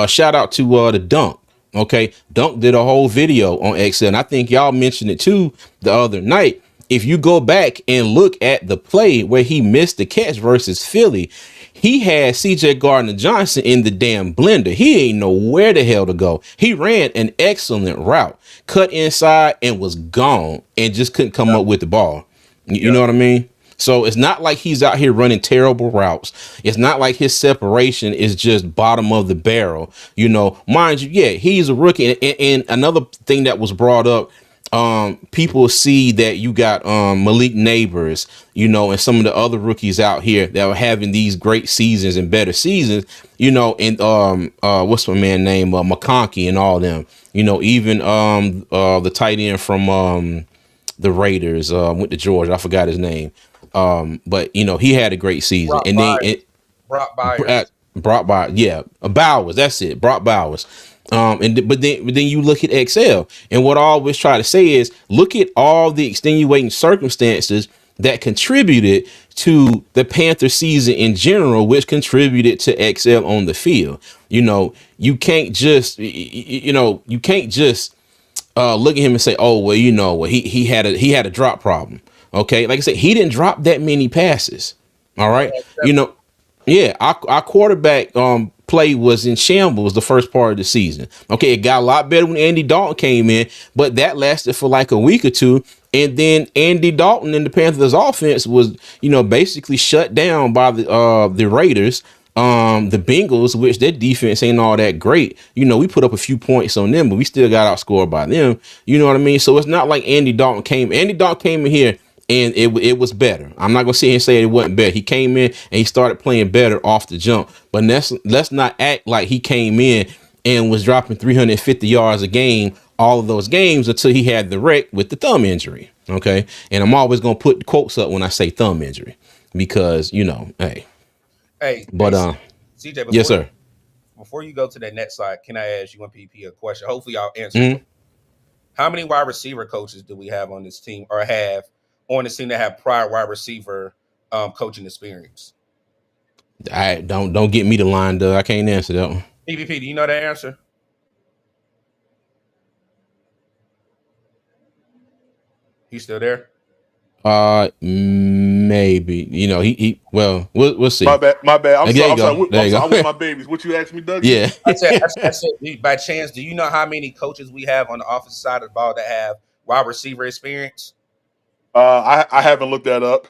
Shout out to the Dunk. Okay, Dunk did a whole video on XL, and I think y'all mentioned it too the other night. If you go back and look at the play where he missed the catch versus Philly, he had CJ Gardner Johnson in the damn blender. He ain't know where the hell to go. He ran an excellent route, cut inside, and was gone, and just couldn't come up with the ball. You know what I mean? So it's not like he's out here running terrible routes. It's not like his separation is just bottom of the barrel. You know, mind you, yeah, he's a rookie. And another thing that was brought up, people see that you got Malik Neighbors, you know, and some of the other rookies out here that are having these great seasons and better seasons, you know, and what's my man name, McConkey and all them, you know, even the tight end from the Raiders went to Georgia. I forgot his name. But you know, he had a great season. And then Brock Byers. Brock Bowers, yeah, Bowers, that's it, Brock Bowers. But then you look at XL, and what I always try to say is look at all the extenuating circumstances that contributed to the Panther season in general, which contributed to XL on the field. You know, you can't just look at him and say, oh well, you know, well, he had a drop problem. Okay, like I said, he didn't drop that many passes. All right, you know, yeah, our quarterback play was in shambles the first part of the season. Okay, it got a lot better when Andy Dalton came in, but that lasted for like a week or two, and then Andy Dalton and the Panthers offense was, you know, basically shut down by the Raiders. The Bengals, which their defense ain't all that great. You know, we put up a few points on them, but we still got outscored by them. You know what I mean? So it's not like Andy Dalton came in here and it was better. I'm not gonna sit here and say it wasn't better. He came in and he started playing better off the jump. But let's not act like he came in and was dropping 350 yards a game all of those games until he had the wreck with the thumb injury. Okay, and I'm always gonna put quotes up when I say thumb injury because, you know, hey. But CJ, yes, sir. Before you go to that next slide, can I ask you and PP a question? Hopefully, y'all answer. Mhm. How many wide receiver coaches do we have on this team, or have on this team that have prior wide receiver coaching experience? I don't get me the line, Doug. I can't answer that one. PPP, do you know that answer? He's still there. Maybe, you know, he well, we'll see. My bad. I'm There sorry. you I'm go. sorry. There I'm you sorry. I go. with my babies. What you asked me, Doug? Yeah. I said, by chance, do you know how many coaches we have on the offensive side of the ball that have wide receiver experience? I haven't looked that up.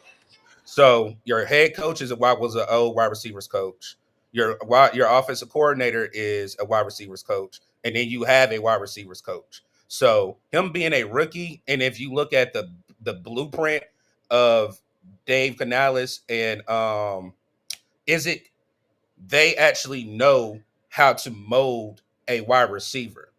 So your head coach was an old wide receivers coach. Your offensive coordinator is a wide receivers coach, and then you have a wide receivers coach. So him being a rookie, and if you look at the blueprint of Dave Canales and Isaac, they actually know how to mold a wide receiver.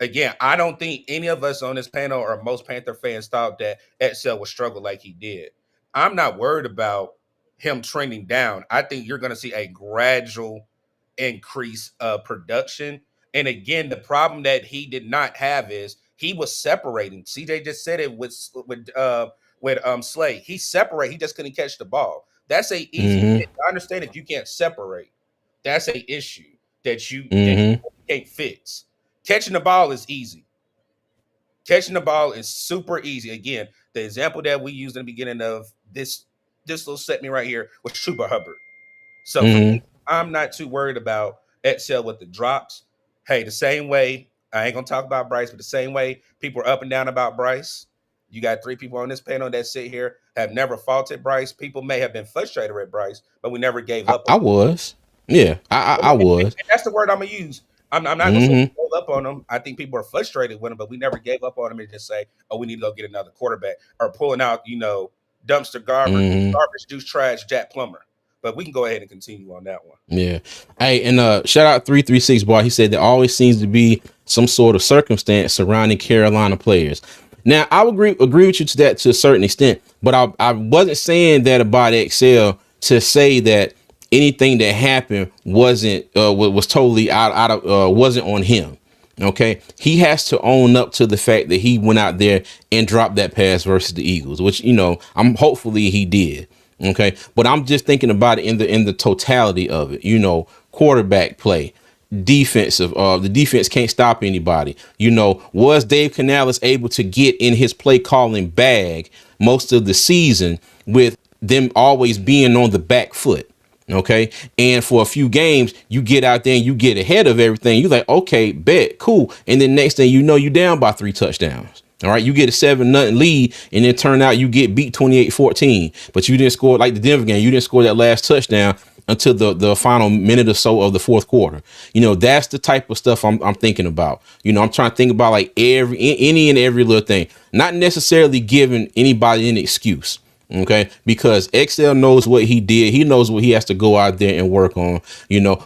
Again, I don't think any of us on this panel or most Panther fans thought that Edsel would struggle like he did. I'm not worried about him trending down. I think you're going to see a gradual increase of production. And again, the problem that he did not have is he was separating. CJ just said it with Slay. He separate. He just couldn't catch the ball. That's a easy. Mm-hmm. I understand if you can't separate, that's a issue that you Mm-hmm. can't fix. Catching the ball is easy. Catching the ball is super easy. Again, the example that we used in the beginning of this little segment right here was Chuba Hubbard. So for Mm-hmm. me, I'm not too worried about Excel with the drops. Hey, the same way, I ain't gonna talk about Bryce, but the same way people are up and down about Bryce. You got 3 people on this panel that sit here have never faulted Bryce. People may have been frustrated at Bryce, but we never gave up on I him. was. Yeah, I was. And that's the word I'm gonna use. I'm not gonna say we Mm-hmm. gave up on him. I think people are frustrated with him, but we never gave up on him and just say, "Oh, we need to go get another quarterback," or pulling out, dumpster Mm-hmm. garbage, juice trash, Jack Plummer. But we can go ahead and continue on that one. Yeah. Hey, and shout out 336 boy. He said there always seems to be some sort of circumstance surrounding Carolina players. Now, I would agree with you to that to a certain extent, but I wasn't saying that about Excel to say that anything that happened wasn't was totally out of wasn't on him. Okay, he has to own up to the fact that he went out there and dropped that pass versus the Eagles, which I'm hopefully he did. Okay, but I'm just thinking about it in the totality of it. Quarterback play, defensive. The defense can't stop anybody. Was Dave Canales able to get in his play calling bag most of the season with them always being on the back foot? Okay. And for a few games, you get out there and you get ahead of everything. You like, okay, bet, cool. And then next thing you down by 3 touchdowns. All right. You get a 7-0 lead and then turn out you get beat 28-14. But you didn't score like the Denver game. You didn't score that last touchdown until the final minute or so of the fourth quarter. That's the type of stuff I'm thinking about. I'm trying to think about like any and every little thing, not necessarily giving anybody an excuse. Okay, because XL knows what he did. He knows what he has to go out there and work on,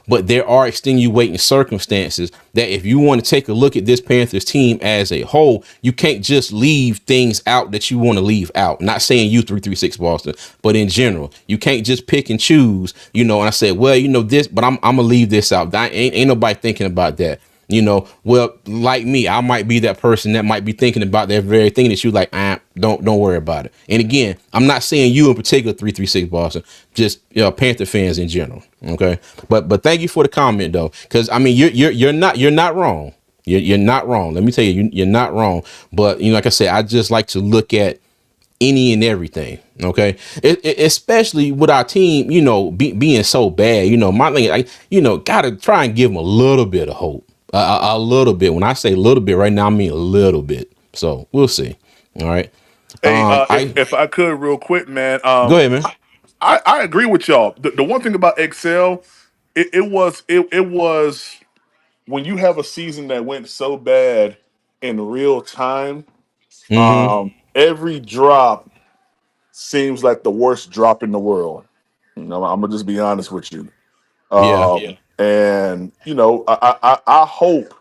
but there are extenuating circumstances that if you want to take a look at this Panthers team as a whole, you can't just leave things out that you want to leave out. Not saying you 336 Boston, but in general, you can't just pick and choose, and I said, well, this, but I'm going to leave this out. Ain't nobody thinking about that. Well, like me, I might be that person that might be thinking about that very thing that you like, don't worry about it. And again, I'm not saying you in particular, 336 Boston, just Panther fans in general. Okay. But thank you for the comment though. Cause I mean, you're not wrong. You're not wrong. Let me tell you, you're not wrong. But like I said, I just like to look at any and everything. Okay. Especially with our team, being so bad, my thing, gotta try and give them a little bit of hope. A little bit. When I say a little bit right now, I mean a little bit. So we'll see. All right. Hey, if I could, real quick, man. Go ahead, man. I agree with y'all. The one thing about Excel, it was when you have a season that went so bad in real time. Mm-hmm. Every drop seems like the worst drop in the world. I'm gonna just be honest with you. Yeah. And I hope,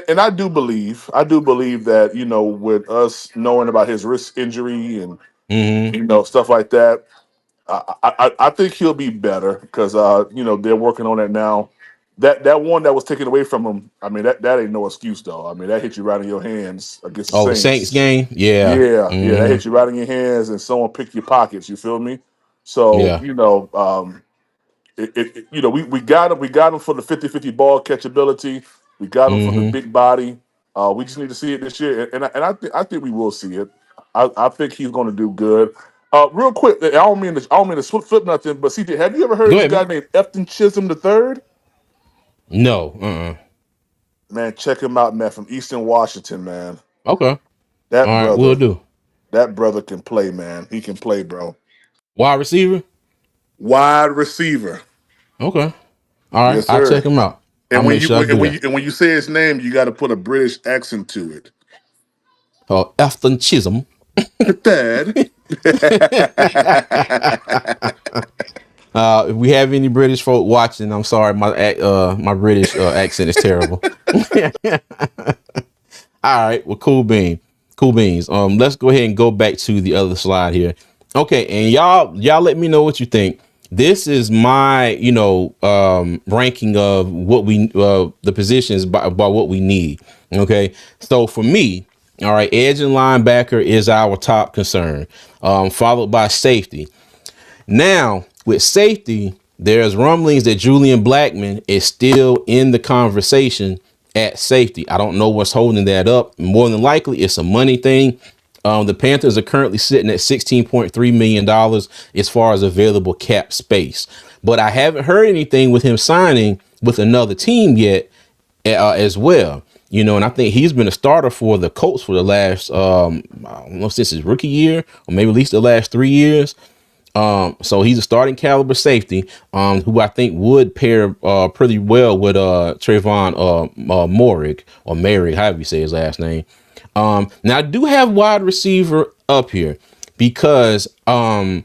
and I do believe that with us knowing about his wrist injury and Mm-hmm. stuff like that, I think he'll be better because they're working on it now. That one that was taken away from him, I mean that ain't no excuse though. I mean that hit you right in your hands against the Oh, the Saints Saints. game. Yeah. Yeah, that Mm-hmm. hit you right in your hands, and someone picked your pockets. You feel me? So Yeah. we got him for the 50-50 ball catchability. We got him for the Mm-hmm. big body. We just need to see it this year, and I think we will see it. I think he's going to do good. Real quick, I don't mean to flip nothing, but CJ, have you ever heard Go of this ahead, guy man. named Efton Chisholm III? No. Man, check him out, man, from Eastern Washington, man. Okay. All That right. We'll brother, do. that brother can play, man. He can play, bro. Wide receiver. Wide receiver, Okay. All right. yes, I'll check sir. him out. I'll And when make you sure I and do when that. you and when you say his name, you got to put a British accent to it. Oh, Efton Chisholm. Dad. If we have any British folk watching, I'm sorry. My British accent is terrible. All right. Well, cool bean. Cool beans. Let's go ahead and go back to the other slide here. Okay, and y'all let me know what you think. This is my, ranking of what we the positions by what we need. Okay. So for me, all right, edge and linebacker is our top concern. Followed by safety. Now, with safety, there's rumblings that Julian Blackman is still in the conversation at safety. I don't know what's holding that up. More than likely, it's a money thing. The Panthers are currently sitting at $16.3 million as far as available cap space. But I haven't heard anything with him signing with another team yet as well. And I think he's been a starter for the Colts for the last, I don't know, since his rookie year, or maybe at least the last 3 years. So he's a starting caliber safety, who I think would pair pretty well with Trayvon Morig or Merrick, however you say his last name. Now I do have wide receiver up here because I'm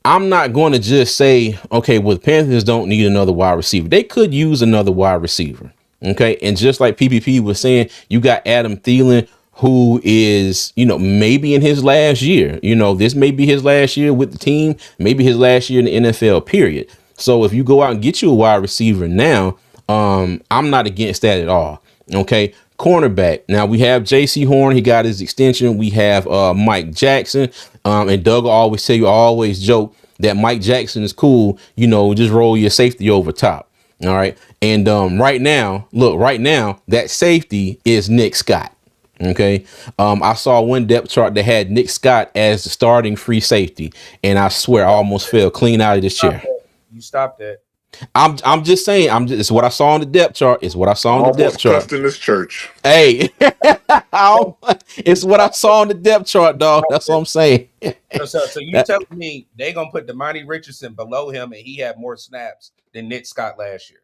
not going to just say, okay, well, the Panthers don't need another wide receiver. They could use another wide receiver. Okay. And just like PPP was saying, you got Adam Thielen, who is, maybe in his last year. This may be his last year with the team, maybe his last year in the NFL, period. So if you go out and get you a wide receiver now, I'm not against that at all. Okay. Cornerback. Now we have JC Horn. He got his extension. We have Mike Jackson. And Doug will always tell you, I always joke that Mike Jackson is cool. Just roll your safety over top. All right. And right now, that safety is Nick Scott. Okay. I saw one depth chart that had Nick Scott as the starting free safety. And I swear I almost fell clean out of this chair. You stopped that. I'm just saying. It's what I saw on the depth chart. It's what I saw on the depth Almost chart. cussed in this church. Hey, it's what I saw on the depth chart, dog. That's what I'm saying. So you telling me they gonna put Damani Richardson below him and he had more snaps than Nick Scott last year?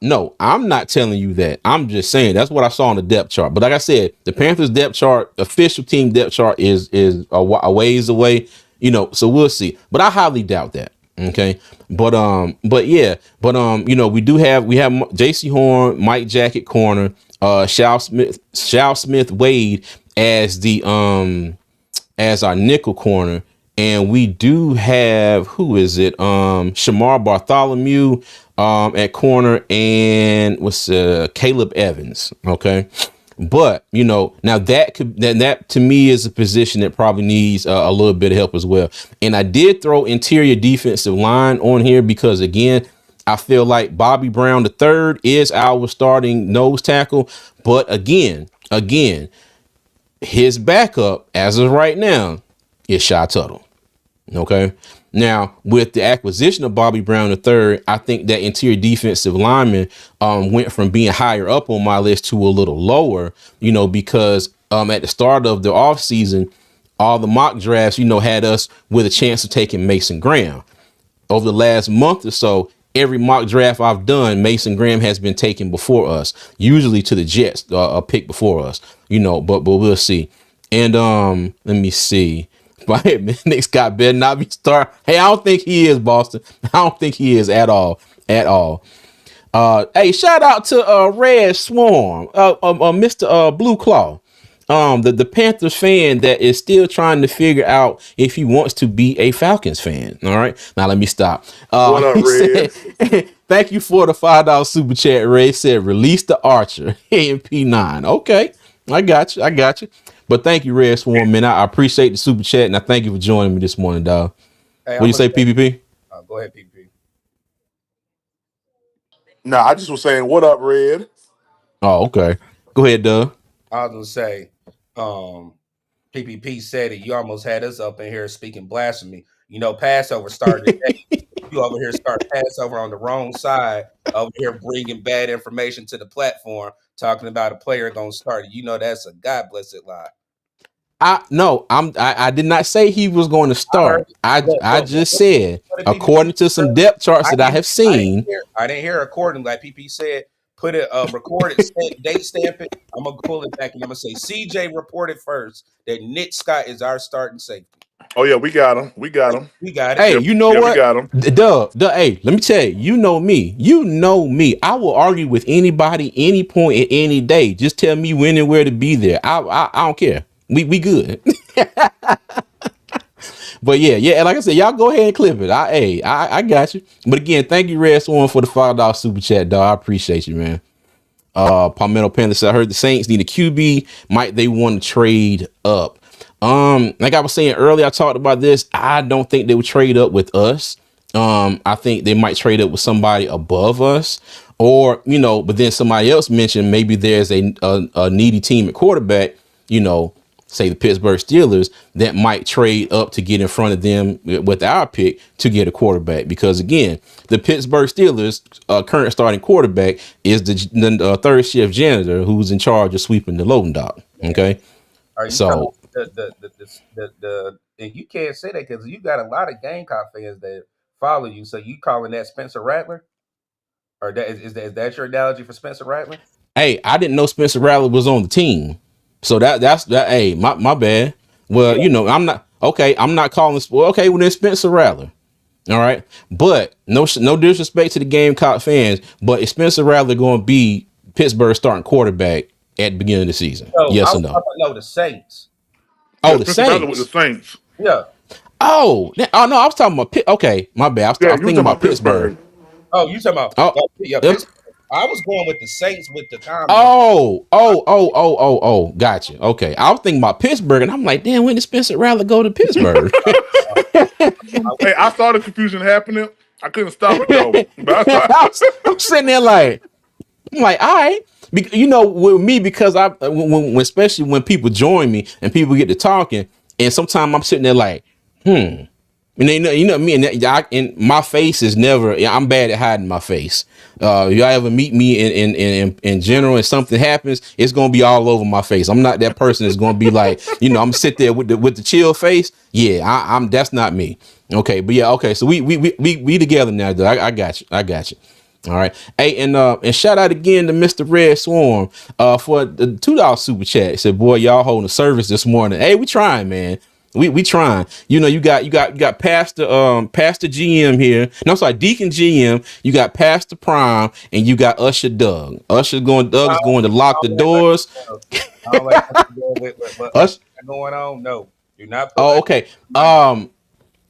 No, I'm not telling you that. I'm just saying that's what I saw on the depth chart. But like I said, the Panthers depth chart, official team depth chart is a ways away. So we'll see. But I highly doubt that. Okay. But we have JC Horn, Mike Jacket corner, Shao Smith Wade as as our nickel corner. And we do have, who is it? Shamar Bartholomew at corner, and Caleb Evans. Okay. But now that to me is a position that probably needs a little bit of help as well. And I did throw interior defensive line on here because, again, I feel like Bobby Brown III is our starting nose tackle. But again, his backup as of right now is Shy Tuttle. Okay. Now, with the acquisition of Bobby Brown III, I think that interior defensive lineman went from being higher up on my list to a little lower, because at the start of the offseason, all the mock drafts, had us with a chance of taking Mason Graham. Over the last month or so, every mock draft I've done, Mason Graham has been taken before us, usually to the Jets, a pick before us, but we'll see. And let me see. Nick Scott better not be star. Hey, I don't think he is, Boston. I don't think he is at all. Hey, shout out to Red Swarm, Mr. Blue Claw, the Panthers fan that is still trying to figure out if he wants to be a Falcons fan. All right, now let me stop. What up, Red? Thank you for the $5 super chat. Ray said, "Release the Archer AMP9." Okay, I got you. But thank you, Red Swarm, man. I appreciate the super chat, and I thank you for joining me this morning, dog. Hey, what do you say, PPP? Go ahead, PPP. No, I just was saying, what up, Red? Oh, okay. Go ahead, Doug. I was gonna say, PPP said it. You almost had us up in here speaking blasphemy. Passover started today. You over here start Passover on the wrong side. Over here bringing bad information to the platform, talking about a player gonna start. That's a God blessed lie. I did not say he was going to start. I just said, according to some depth charts that I have seen. I didn't hear according, like PP said. Put it recorded, date stamp it. I'm gonna pull it back and I'm gonna say CJ reported first that Nick Scott is our starting safety. Oh yeah, we got him. We got it. Hey, you know what? We got him. Duh. Hey, let me tell you. You know me. I will argue with anybody, any point, at any day. Just tell me when and where to be there. I don't care. We good. But yeah, like I said, y'all go ahead and clip it. I got you. But again, thank you, Red Swarm, for the $5 super chat, dog. I appreciate you, man. Palmetto Panther said, I heard the Saints need a QB. Might they want to trade up? Like I was saying earlier, I talked about this. I don't think they would trade up with us. I think they might trade up with somebody above us, or but then somebody else mentioned maybe there's a needy team at quarterback, say the Pittsburgh Steelers, that might trade up to get in front of them with our pick to get a quarterback. Because again, the Pittsburgh Steelers current starting quarterback is the third shift janitor who's in charge of sweeping the loading dock. Okay. So the and you can't say that because you got a lot of Gamecock fans that follow you. So you calling that Spencer Rattler? Or is that your analogy for Spencer Rattler? Hey, I didn't know Spencer Rattler was on the team. So that's that. Hey, my bad. Well, I'm not okay. I'm not calling. Okay, well then Spencer Rattler. All right, but no disrespect to the Gamecock fans, but is Spencer Rattler going to be Pittsburgh starting quarterback at the beginning of the season? So I Yes or was no? talking about the Saints. Oh, Yeah, the Spencer Rattler with the Saints. Saints. Yeah. Oh no, I was talking about Okay, my bad. I Yeah, was you were thinking talking about about Pittsburgh. Pittsburgh. Oh, you talking about Oh, yeah, yep. Pittsburgh. I was going with the Saints with the comment. Gotcha. Okay, I was thinking about Pittsburgh, and I'm like, damn, when did Spencer Rattler go to Pittsburgh? Hey, I saw the confusion happening. I couldn't stop it though. But I saw, I'm sitting there like, I'm like, all right. You know, with me, because especially when people join me and people get to talking, and sometimes I'm sitting there like, and they know, me, and my face is never. Yeah, I'm bad at hiding my face. Y'all ever meet me in general, and something happens, it's gonna be all over my face. I'm not that person that's gonna be like, I'm gonna sit there with the chill face. Yeah, I'm. That's not me. Okay, but yeah, okay. So we together now. Though. I got you. I got you. All right. Hey, and shout out again to Mr. Red Swarm for the $2 super chat. He said, boy, y'all holding a service this morning. Hey, we trying, man. We trying. You got Pastor GM here. No, I'm sorry, Deacon GM. You got Pastor Prime, and you got Usher Doug. Doug is going to lock the doors. I don't like with Us. going on. No, do not put. Oh, okay.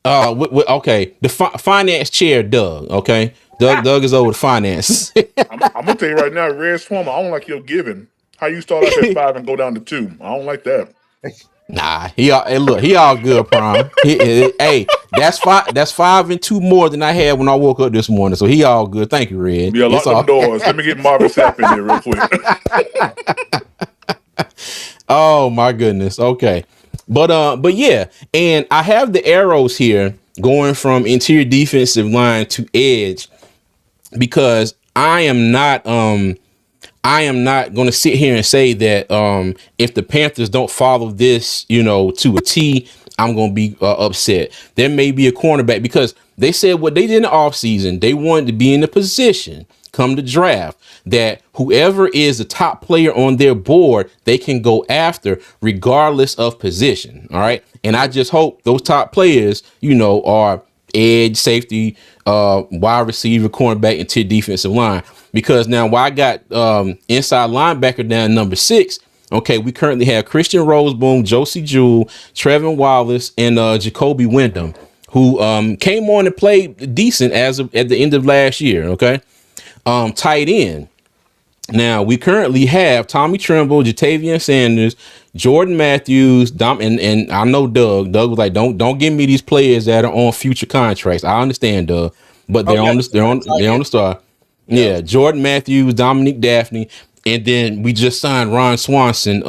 Okay. The finance chair, Doug. Okay. Doug is over the finances. I'm gonna tell you right now, Red Swarm. I don't like your giving. How you start off at 5 and go down to 2? I don't like that. Nah, he all good, Prime. Hey, that's 5 and 2 more than I had when I woke up this morning. So he all good. Thank you, Red. Yeah, lock them doors. Let me get Marvin Sapp in here real quick. Oh my goodness. Okay. But yeah, and I have the arrows here going from interior defensive line to edge because I am not going to sit here and say that if the Panthers don't follow this, to a T, I'm going to be upset. There may be a cornerback because they said what they did in the offseason, they wanted to be in a position come to draft that whoever is the top player on their board, they can go after regardless of position. All right. And I just hope those top players, are edge, safety, wide receiver, cornerback, and tier defensive line. Because now while I got inside linebacker down number 6, okay, we currently have Christian Roseboom, Josie Jewell, Trevin Wallace, and Jacoby Wyndham, who came on and played decent at the end of last year. Okay. Tight end. Now we currently have Tommy Tremble, Jatavian Sanders, Jordan Matthews, and I know Doug. Doug was like, "Don't give me these players that are on future contracts." I understand, Doug, but they're on the star. Yeah, Jordan Matthews, Dominique Daphne, and then we just signed Ron Swanson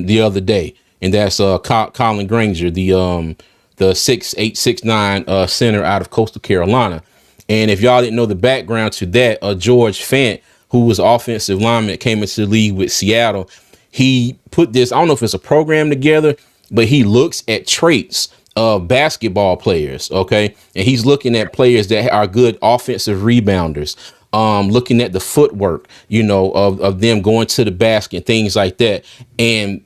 the other day, and that's Colin Granger, the 6'8", 6'9" center out of Coastal Carolina. And if y'all didn't know the background to that, George Fant, who was offensive lineman that came into the league with Seattle, he put this, I don't know if it's a program together, but he looks at traits of basketball players, okay? And he's looking at players that are good offensive rebounders, looking at the footwork, of them going to the basket, things like that. And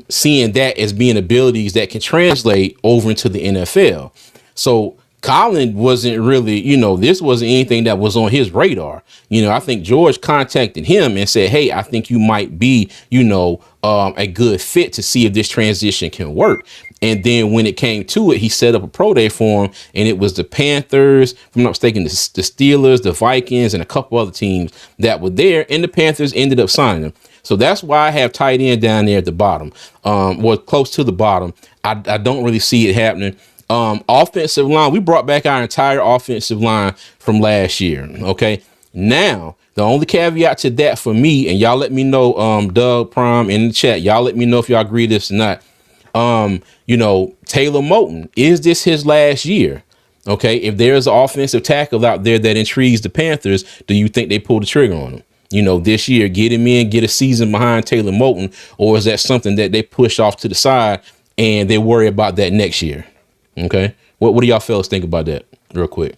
seeing that as being abilities that can translate over into the NFL. So Colin wasn't really, this wasn't anything that was on his radar. I think George contacted him and said, hey, I think you might be, a good fit to see if this transition can work. And then when it came to it, he set up a pro day for him, and it was the Panthers, if I'm not mistaken, the Steelers, the Vikings, and a couple other teams that were there, and the Panthers ended up signing him. So that's why I have tight end down there at the bottom, close to the bottom. I don't really see it happening. Offensive line, we brought back our entire offensive line from last year. Okay. Now, the only caveat to that for me, and y'all let me know, Doug, Prime, in the chat, y'all let me know if y'all agree with this or not. Taylor Moton, is this his last year? Okay. If there's an offensive tackle out there that intrigues the Panthers, do you think they pull the trigger on him? This year, get him in, get a season behind Taylor Moton, or is that something that they push off to the side and they worry about that next year? Okay. What do y'all fellas think about that real quick?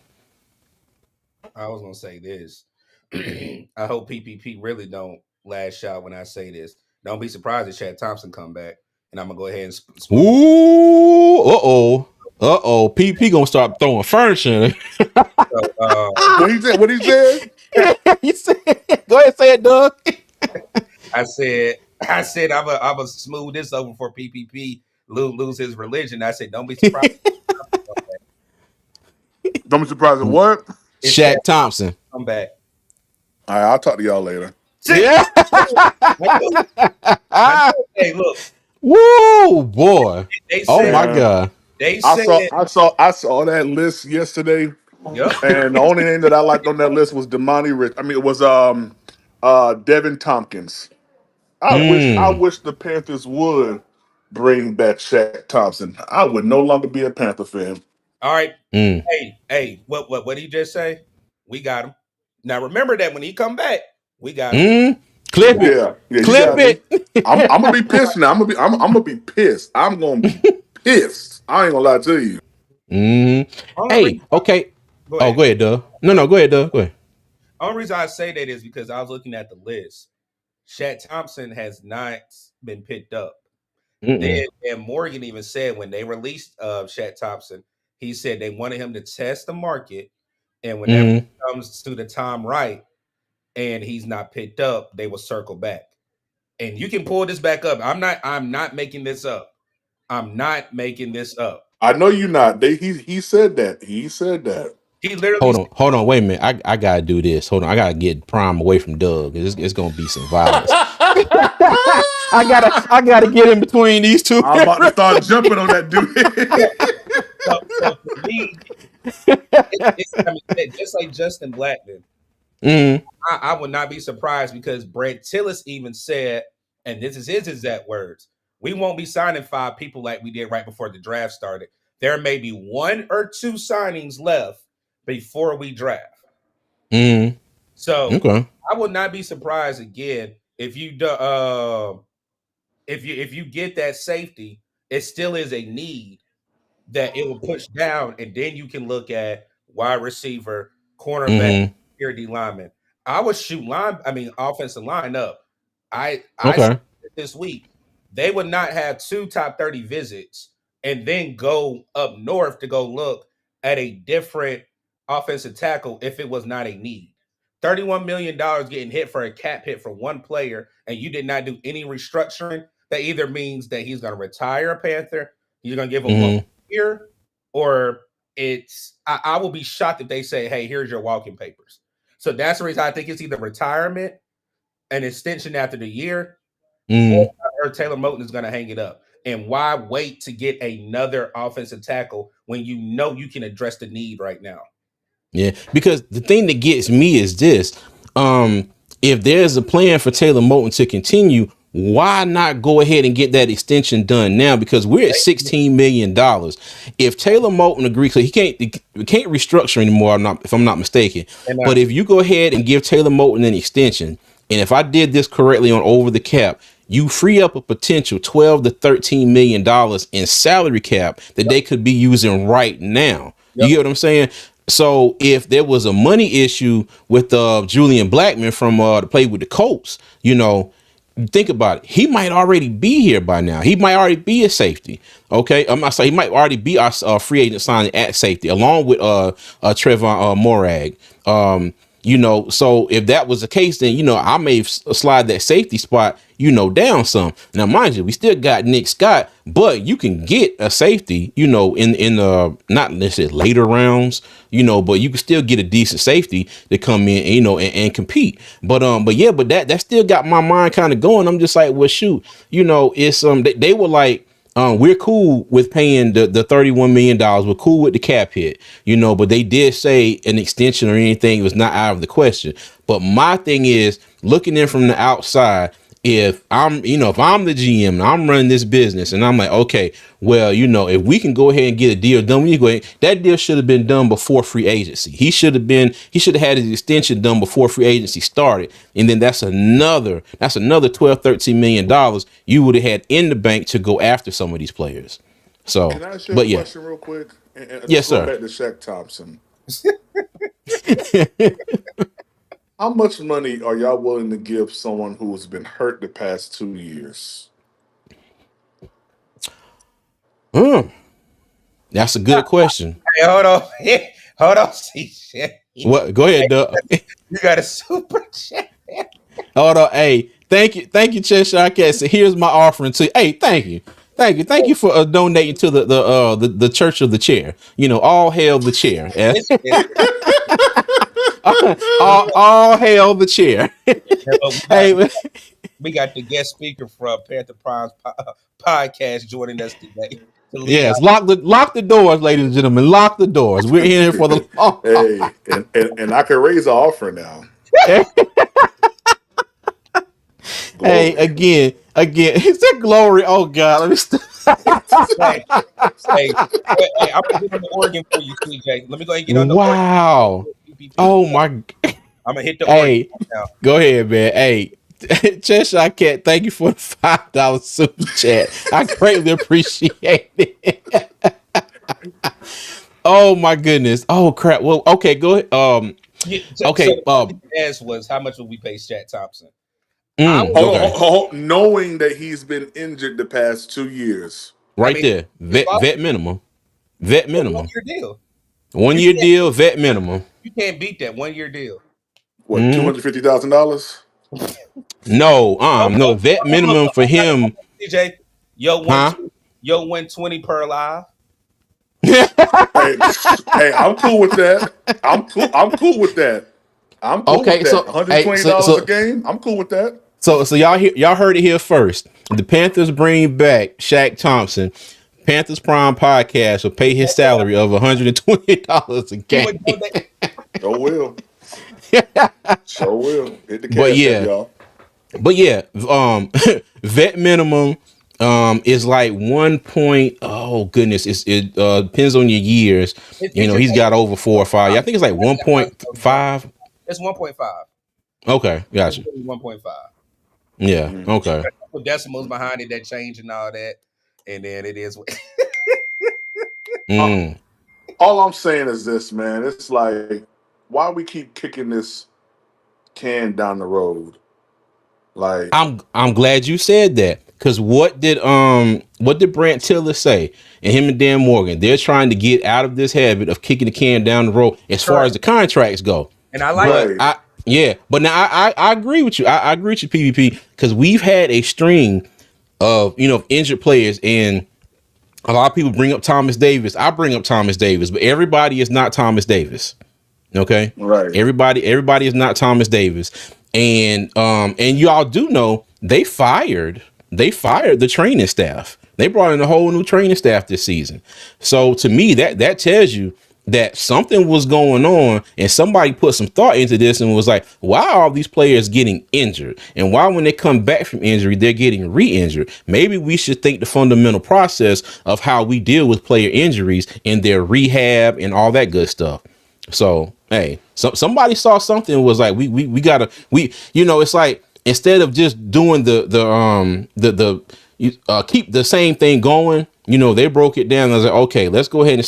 I was gonna say this. I hope PPP really don't lash out when I say this. Don't be surprised if Chad Thompson come back, and I'm gonna go ahead and. Ooh, PP gonna start throwing furniture. What he said? He said, go ahead, say it, Doug. I said, I'm a smooth this over for PPP lose his religion. I said, don't be surprised. Don't be surprised at what? It's Shaq Shaq Thompson. come back. All right, I'll talk to y'all later. See, Yeah. I knew, I knew. Hey, look, Woo, boy. they Oh said, my Man, God. they I said, saw I saw I saw that list yesterday, yep. and the only name that I liked on that list was Damani Rich. I mean, it was Devin Tompkins. I Mm, wish the Panthers would bring back Shaq Thompson. I would no longer be a Panther fan. All right. mm, What did he just say? We got him. Now remember that when he come back, we got him. mm. We Clip got it. Yeah, yeah, you Clip got me. I'm it. gonna be pissed now. I'm gonna be pissed. I'm gonna be pissed. I ain't gonna lie to you. Mm. only Hey, reason, okay. go Oh, ahead. go ahead, Doug. No, go ahead, Doug. Go ahead. Only reason I say that is because I was looking at the list. Shaq Thompson has not been picked up. Mm-mm. And Morgan even said when they released Shaq Thompson, he said they wanted him to test the market, and whenever Mm-hmm. it comes to the time right, and he's not picked up, they will circle back. And you can pull this back up. I'm not making this up. I'm not making this up. I know you're not. He said that. He said that. He literally Hold on, wait a minute. I gotta do this. Hold on, I gotta get Prime away from Doug. It's gonna be some violence. I gotta get in between these two. I'm about to start jumping on that dude. so for me, I mean, just like Justin Blackman, Mm, I would not be surprised because Brent Tillis even said, and this is his exact words, we won't be signing 5 people like we did right before the draft started. There may be 1 or 2 signings left before we draft. mm, So okay. I would not be surprised again if you do, if you get that safety, it still is a need that it will push down, and then you can look at wide receiver, cornerback, Mm-hmm. security lineman. I would shoot offensive line up. I said Okay. this week they would not have 2 top 30 visits and then go up north to go look at a different offensive tackle if it was not a need. $31 million getting hit for a cap hit for one player, and you did not do any restructuring. That either means that he's going to retire a Panther, he's going to give him one Mm-hmm. year, or I will be shocked if they say, "Hey, here's your walking papers." So that's the reason I think it's either retirement, an extension after the year, Mm. or Taylor Moton is going to hang it up. And why wait to get another offensive tackle when you know you can address the need right now? Yeah, because the thing that gets me is this: if there's a plan for Taylor Moton to continue, why not go ahead and get that extension done now? Because we're at $16 million. If Taylor Moton agrees, so we can't restructure anymore. If I'm not mistaken. And But if you go ahead and give Taylor Moton an extension, and if I did this correctly on Over the Cap, you free up a potential $12 to $13 million in salary cap that they could be using right now. You yep. get what I'm saying? So if there was a money issue with Julian Blackman from to play with the Colts, think about it. He might already be here by now. He might already be a safety. Okay, I'm not saying he might already be our free agent signing at safety, along with Trevon Morag. So if that was the case, then I may slide that safety spot, down some. Now, mind you, we still got Nick Scott, but you can get a safety, in the not necessarily later rounds, but you can still get a decent safety to come in, and compete. But that still got my mind kind of going. I'm just like, well, shoot, it's they were like, we're cool with paying the $31 million. We're cool with the cap hit, but they did say an extension or anything was not out of the question. But my thing is looking in from the outside. If I'm the GM and I'm running this business and I'm like, okay, well, if we can go ahead and get a deal done, that deal should have been done before free agency. He should have had his extension done before free agency started. And then that's another $12-13 million you would have had in the bank to go after some of these players. So, Can I ask you a but yeah, question real quick? And yes, let's go sir. back to Shaq Thompson. How much money are y'all willing to give someone who has been hurt the past 2 years? That's a good question. Hey, hold on, hold on, CJ. What? Go ahead, Doug. You got a super chat. Hold on, hey, thank you, Cheshire Cat. So here's my offering to you. Hey, thank you for donating to the Church of the Chair. All hail the chair. Listen, all hail the chair. we got Hey, we got the guest speaker from Panther Prime's podcast joining us today to lead yes, lock the doors, ladies and gentlemen. Lock the doors. We're here for the long. Hey, and I can raise an offer now. Hey, Glory. again, is that glory? Oh God, let me. Hey, hey, hey, I'm gonna get on the organ for you, CJ. Let me go ahead and get on the organ. Wow. PPP. Oh my. I'm gonna hit the organ Hey, now. go ahead, man. Hey, Cheshire Cat, thank you for the $5 super chat. I greatly appreciate it. Oh my goodness. Oh crap. Well, okay, go ahead. Yeah, so Okay. the question you asked was how much would we pay Shaq Thompson? I would Hold say, on, Okay. knowing that he's been injured the past 2 years. I Right mean, there. his Vet minimum. Vet minimum. 1 year deal. 1 year deal. Vet minimum. You can't beat that 1 year deal. What, Mm. $250,000? No. Hold No. on, Vet hold on, hold minimum on. for I got it. him. CJ, yo, Huh? yo, win 20 per live. Hey, hey, I'm cool with that. I'm cool. I'm cool with that. I'm cool with Okay. that. So, hey. So, $120 a so, game. I'm cool with that. so y'all heard it here first. The Panthers bring back Shaq Thompson. Panthers Prime Podcast will pay his salary of $120 a He game. would donate. Sure will. Sure will. Hit the But cash app, yeah, y'all. but yeah, vet minimum is like 1 point. Oh goodness, it depends on your years. It just He's got over 4 or 5. Yeah, I think it's like 1.5. It's 1.5. Okay, It's gotcha. really 1.5. Yeah, Mhm. okay. Put decimals behind it that change and all that, and then it is. Uh, Mm. all I'm saying is this, man. It's like, why we keep kicking this can down the road? Like, I'm glad you said that because what did Brant Tiller say? And him and Dan Morgan, they're trying to get out of this habit of kicking the can down the road as far as Correct. the contracts go. And I like But right, but now I agree with you. I agree with you, PvP, because we've had a string of injured players, and a lot of people bring up Thomas Davis. I bring up Thomas Davis, but everybody is not Thomas Davis. Okay, right, everybody is not Thomas Davis, and you all do know they fired the training staff. They brought in a whole new training staff this season. So to me, that tells you that something was going on, and somebody put some thought into this and was like, why are all these players getting injured, and why when they come back from injury they're getting re-injured? Maybe we should think the fundamental process of how we deal with player injuries and their rehab and all that good stuff. So hey, somebody saw something and was like, we gotta it's like instead of just doing keep the same thing going, they broke it down and was like, okay, let's go ahead and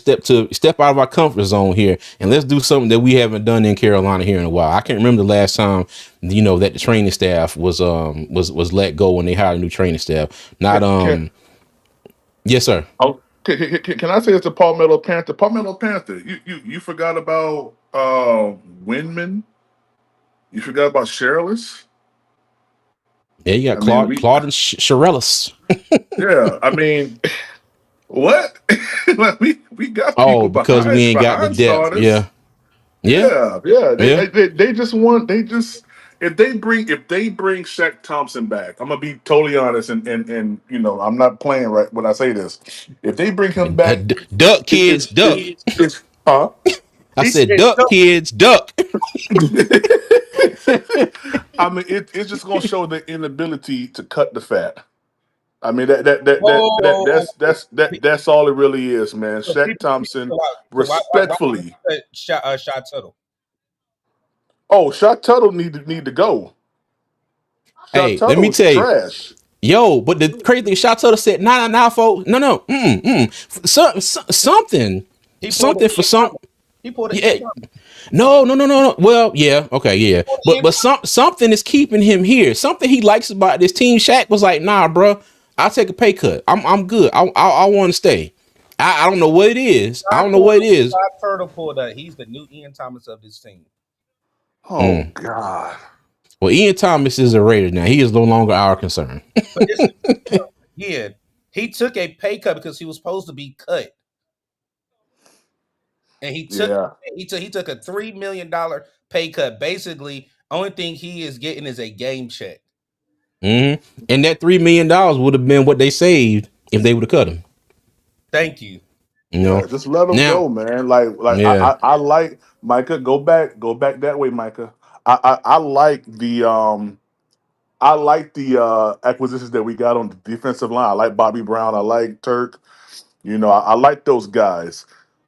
step out of our comfort zone here and let's do something that we haven't done in Carolina here in a while. I can't remember the last time that the training staff was let go when they hired a new training staff. Not can, yes sir. oh, can I say it's a Palmetto Panther? Palmetto Panther. You forgot about Windman. You forgot about Shirless. Yeah, you got I mean, Claude and Shirellis. yeah. I mean, what? Like, we got Oh, people because we ain't got the behind depth. starters. Yeah. Yeah. Yeah, yeah. They, Yeah. they just want they just if they bring Shaq Thompson back, I'm gonna be totally honest and I'm not playing right when I say this. If they bring him back, Duck kids, it's duck. it's huh? I he said, said, duck kids, duck. I mean, it's just gonna show the inability to cut the fat. I mean "Whoa, that's all it really is, man. so Shaq PPP, Thompson, why would you respectfully. say shot Tuttle? Oh, Shaq Tuttle need to go. Shaq Hey, let me Tuttle is tell you, trash. yo, but the crazy thing, Shotto said, nah, folks, no, something, He pulled something it. for some, He pulled it. yeah, no. Well, yeah, okay, yeah, but something is keeping him here. Something he likes about this team. Shaq was like, nah, bro, I'll take a pay cut. I'm good. I want to stay. I don't know what it is. I don't know what it is. Turtle pulled that. He's the new Ian Thomas of this team. Oh Mm. God. Well, Ian Thomas is a Raider now. He is no longer our concern. But this again, he took a pay cut because he was supposed to be cut, and Yeah, he took a $3 million pay cut. Basically, only thing he is getting is a game check. And that $3 million would have been what they saved if they would have cut him. Thank you. You yeah. know. Just let him Now, go, man. Like yeah, I like Micah. Go back that way, Micah. I like the acquisitions that we got on the defensive line. I like Bobby Brown. I like Turk. You know, I like those guys.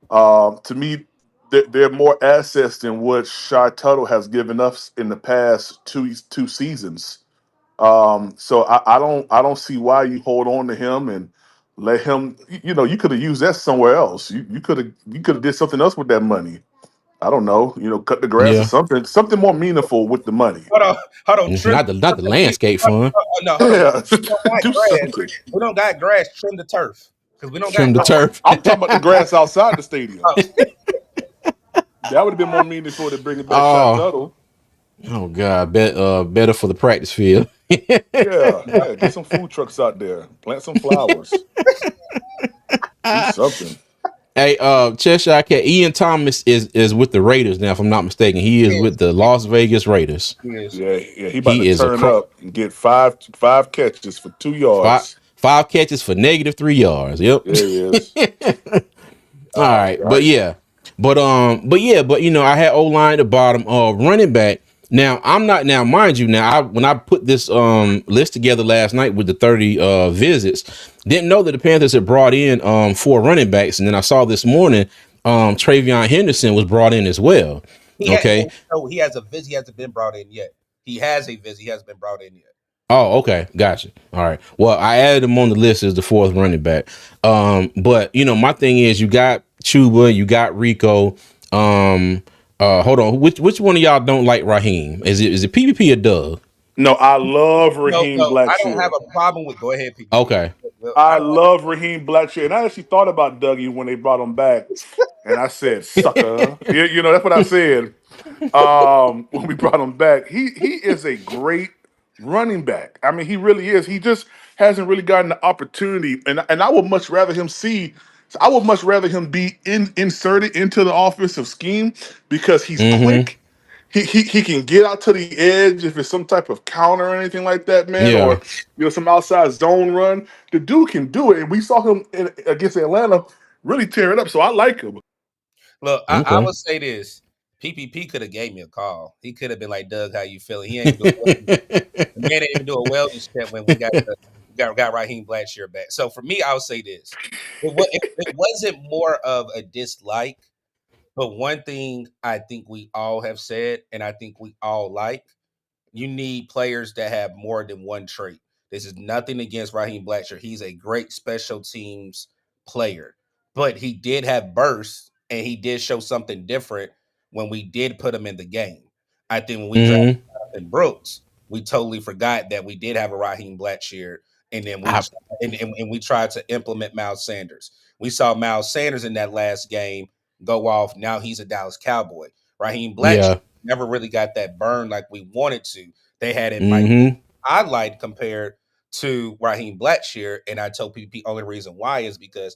To me, they're more assets than what Shy Tuttle has given us in the past two seasons. So I don't see why you hold on to him and let him. You know, you could have used that somewhere else. You could have did something else with that money. I don't know. You know, cut the grass or yeah. something more meaningful with the money. Hold on, hold on. Trim. Not the landscape fund. No, hold on. Yeah, We don't got do grass. something. We don't got grass. Trim the turf because we don't got Trim the grass. turf. I'm talking about the grass outside the stadium. Oh, That would have been more meaningful to bring it back Shot Oh, Tuttle. oh God, better for the practice field. Yeah, yeah. Get some food trucks out there. Plant some flowers. Do something. Hey, Cheshire Cat, Ian Thomas is with the Raiders now, if I'm not mistaken. He is with yes, the Las Vegas Raiders. yes. Yeah, yeah. He about to He is a turn up and get five catches for two five yards. five catches for -3 yards. Yep. There he is. All right, but Right. yeah, but you know, I had O line at the bottom. Running back. Now I'm not now, mind you. Now, when I put this list together last night with the 30 visits, didn't know that the Panthers had brought in 4 running backs, and then I saw this morning Travion Henderson was brought in as well. He had Okay. no. He has a visit. He hasn't been brought in yet. He has a visit. He hasn't been brought in yet. Oh, okay, gotcha. All right. Well, I added him on the list as the 4th running back. But you know, my thing is, you got Chuba, you got Rico. Hold on, which one of y'all don't like Raheem? Is it PvP or Doug? No, I love No, Raheem no, I don't have Blackshear. a problem with. Go ahead, PPP. Okay. Well, I I don't. love Raheem Blackshear. And I actually thought about Dougie when they brought him back. And I said, sucker. You know, that's what I said. When we brought him back. He is a great running back. I mean, he really is. He just hasn't really gotten the opportunity, and I would much rather him see. I would much rather him be inserted into the offensive scheme because he's Mm-hmm. quick. He can get out to the edge if it's some type of counter or anything like that, man, Yeah. or some outside zone run. The dude can do it, and we saw him against Atlanta really tear it up. So I like him. Look, I Okay. would say this. PPP could have gave me a call. He could have been like, Doug, how you feeling? He ain't even do a wellness check. The man didn't even do a wellness check when we got Raheem Blackshear back. So for me, I would say this. It wasn't more of a dislike, but one thing I think we all have said, and I think we all like, you need players that have more than one trait. This is nothing against Raheem Blackshear. He's a great special teams player, but he did have bursts and he did show something different when we did put him in the game. I think when we drafted Mm-hmm. Jonathan Brooks, we totally forgot that we did have a Raheem Blackshear, and then I, and we tried to implement Miles Sanders. We saw Miles Sanders in that last game go off. Now he's a Dallas Cowboy. Raheem Blackshear yeah. never really got that burn like we wanted to. They had in Mike Mm-hmm. I liked compared to Raheem Blackshear, and I told people the only reason why is because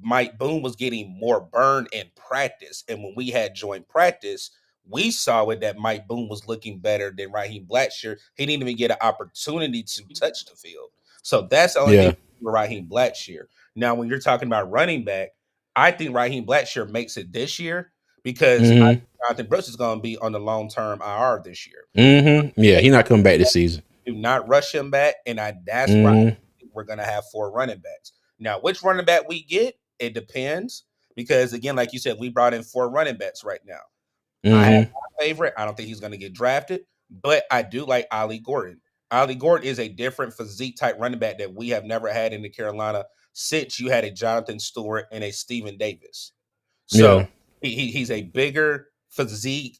Mike Boone was getting more burn in practice. And when we had joint practice, we saw it that Mike Boone was looking better than Raheem Blackshear. He didn't even get an opportunity to touch the field. So that's the only thing Yeah. with Raheem Blackshear. Now, when you're talking about running back, I think Raheem Blackshear makes it this year because I Mm-hmm. think Jonathan Brooks is going to be on the long term IR this year. Mm-hmm. Yeah. He not coming back this season. Do not rush him back, and that's why Mm-hmm. we're going to have 4 running backs. Now, which running back we get, it depends because again, like you said, we brought in 4 running backs right now. I have Mm-hmm. my favorite. I don't think he's going to get drafted, but I do like Ollie Gordon. Ollie Gordon is a different physique type running back that we have never had in the Carolina since you had a Jonathan Stewart and a Stephen Davis. So Yeah. he's a bigger physique